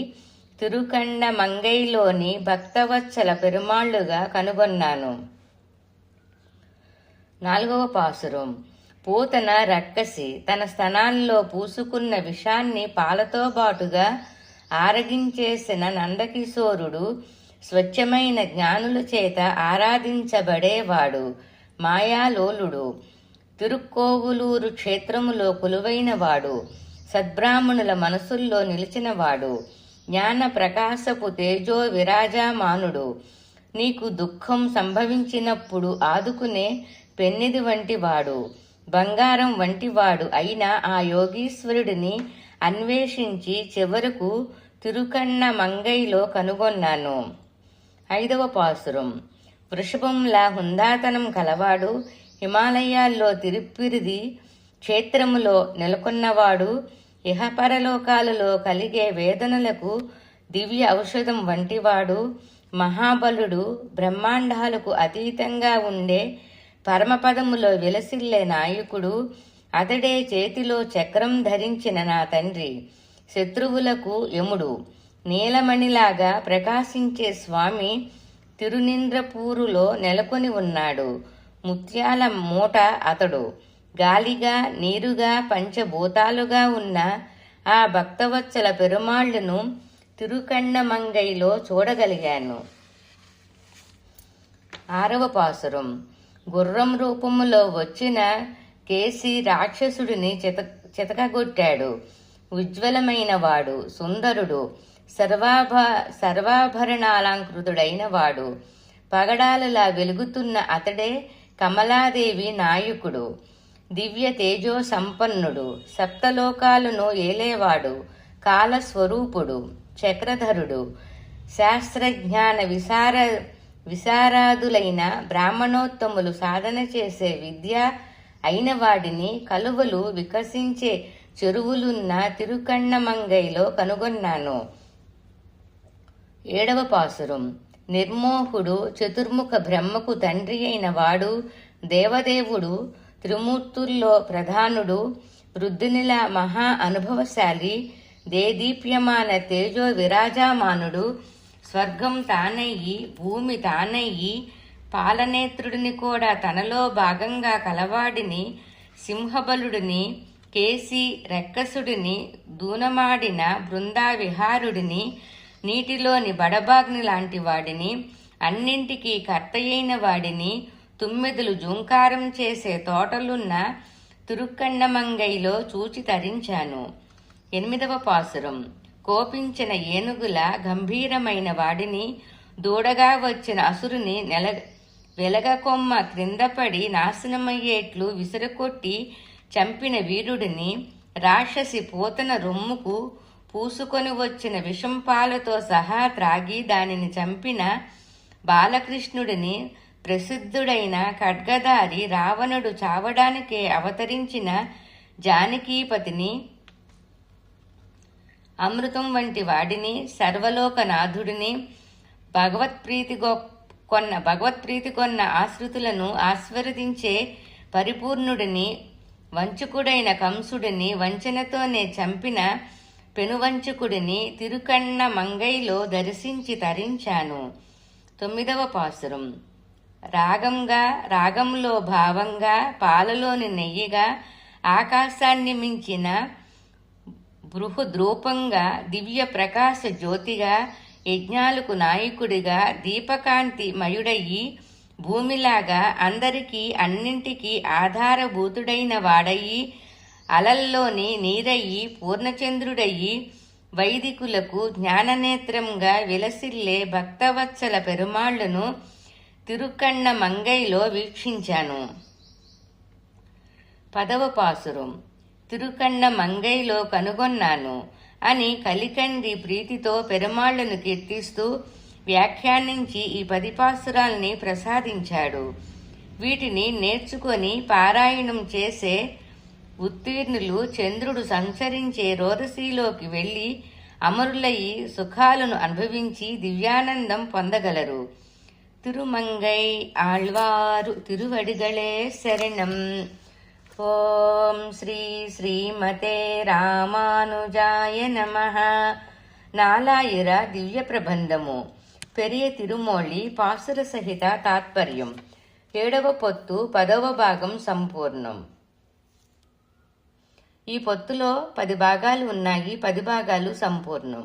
తిరుకండ మంగైలోని భక్తవత్సల పెరుమాళ్లుగా కనుగొన్నాను. 4వ పాసురం. పూతన రక్కసి తన స్తనాల్లో పూసుకున్న విషాన్ని పాలతో బాటుగా ఆరగించేసిన నందకిశోరుడు, స్వచ్ఛమైన జ్ఞానుల చేత ఆరాధించబడేవాడు, మాయాలోలుడు, తిరుక్కోవులూరు క్షేత్రములో కొలువైనవాడు, సద్బ్రాహ్మణుల మనసుల్లో నిలిచినవాడు, జ్ఞాన ప్రకాశపు తేజో విరాజామానుడు, నీకు దుఃఖం సంభవించినప్పుడు ఆదుకునే పెన్నిది వంటివాడు, బంగారం వంటివాడు అయిన ఆ యోగీశ్వరుడిని అన్వేషించి చివరకు తిరుకన్న మంగైలో కనుగొన్నాను. 5వ పాసురం. వృషభంలా హుందాతనం కలవాడు, హిమాలయాల్లో తిరుప్పిరిది క్షేత్రములో నెలకొన్నవాడు, ఇహపరలోకాలలో కలిగే వేదనలకు దివ్య ఔషధం వంటివాడు, మహాబలుడు, బ్రహ్మాండాలకు అతీతంగా ఉండే పరమపదములో విలసిల్లే నాయకుడు, అతడే చేతిలో చక్రం ధరించిన నా తండ్రి, శత్రువులకు యముడు, నీలమణిలాగా ప్రకాశించే స్వామి తిరునింద్రపూరులో నెలకొని ఉన్నాడు, ముత్యాల మూట అతడు, గాలిగా నీరుగా పంచభూతాలుగా ఉన్న ఆ భక్తవత్సల పెరుమాళ్లను తిరుకండమంగైలో చూడగలిగాను. 6వ పాసురం. గుర్రం రూపములో వచ్చిన కేసి రాక్షసుడిని చితకగొట్టాడు. ఉజ్వలమైన వాడు, సుందరుడు, సర్వాభరణాలంకృతుడైన వాడు, పగడాలలా వెలుగుతున్న అతడే కమలాదేవి నాయకుడు, దివ్య తేజో సంపన్నుడు, సప్తలోకాలను ఏలేవాడు, కాలస్వరూపుడు, చక్రధరుడు, శాస్త్రజ్ఞాన విశారాదులైన బ్రాహ్మణోత్తములు సాధన చేసే విద్య అయిన వాడిని కలువలు వికసించే చెరువులున్న తిరుకన్నమంగైలో కనుగొన్నాను. 7వ పాసురం. నిర్మోహుడు, చతుర్ముఖ బ్రహ్మకు తండ్రి అయిన వాడు, దేవదేవుడు, త్రిమూర్తుల్లో ప్రధానుడు, వృద్ధునిలా మహా అనుభవశాలి, దేదీప్యమాన తేజో విరాజామానుడు, స్వర్గం తానయ్యి భూమి తానయ్యి పాలనేత్రుడిని కూడా తనలో భాగంగా కలవాడిని, సింహబలుడిని, కేసి రెక్కసుడిని, దూనమాడిన బృందావిహారుడిని, నీటిలోని బడబాగ్ని లాంటి వాడిని, అన్నింటికీ కర్తయైన వాడిని, తుమ్మెదలు జూంకారం చేసే తోటలున్న తిరుక్కన్నమంగైలో చూచి తరించాను. 8వ పాసురం. కోపించిన ఏనుగుల గంభీరమైన వాడిని, దూడగా వచ్చిన అసురుని వెలగకొమ్మ క్రిందపడి నాశనమయ్యేట్లు విసిరకొట్టి చంపిన వీరుడిని, రాక్షసి పూతన రొమ్ముకు పూసుకొని వచ్చిన విషం పాలతో సహా త్రాగి దానిని చంపిన బాలకృష్ణుడిని, ప్రసిద్ధుడైన ఖడ్గధారి రావణుడు చావడానికే అవతరించిన జానకీపతిని, అమృతం వంటి వాడిని, సర్వలోకనాథుడిని, భగవత్ప్రీతి కొన్న ఆశ్రితులను ఆస్వాదించే పరిపూర్ణుడిని, వంచకుడైన కంసుడిని వంచనతోనే చంపిన పెనువంచకుడిని తిరుకన్న మంగైలో దర్శించి తరించాను. 9వ పాసురం. రాగంలో భావంగా, పాలలోని నెయ్యిగా, ఆకాశాన్ని మించిన బృహద్రూపంగా, దివ్య ప్రకాశ జ్యోతిగా, యజ్ఞాలకు నాయకుడిగా, దీపకాంతి మయుడయ్యి, భూమిలాగా అందరికీ అన్నింటికీ ఆధారభూతుడైన వాడయ్యి, అలల్లోని నీరయ్యి, పూర్ణచంద్రుడయ్యి, వైదికులకు జ్ఞాననేత్రంగా విలసిల్లే భక్తవత్సల పెరుమాళ్లను తిరుకన్న మంగైలో వీక్షించాను. 10వ పాసురం. తిరుకన్న మంగైలో కనుగొన్నాను అని కలికండి ప్రీతితో పెరుమాళ్లను కీర్తిస్తూ వ్యాఖ్యానించి ఈ 10 పాసురాల్ని ప్రసాదించాడు. వీటిని నేర్చుకొని పారాయణం చేసే ఉత్తీర్ణులు చంద్రుడు సంచరించే రోదసీలోకి వెళ్లి అమరులయ్యి సుఖాలను అనుభవించి దివ్యానందం పొందగలరు. తిరుమంగై ఆళ్వారు తిరువడిగళే శరణం. ఓం శ్రీ శ్రీమతే రామానుజాయ నమః. నాలాయిర దివ్య ప్రబంధము. పెరియ తిరుమోళి పాసుర సహిత తాత్పర్యం. 7వ పొత్తు 10వ భాగం సంపూర్ణం. ఈ పొత్తులో 10 భాగాలు ఉన్నాయి. 10 భాగాలు సంపూర్ణం.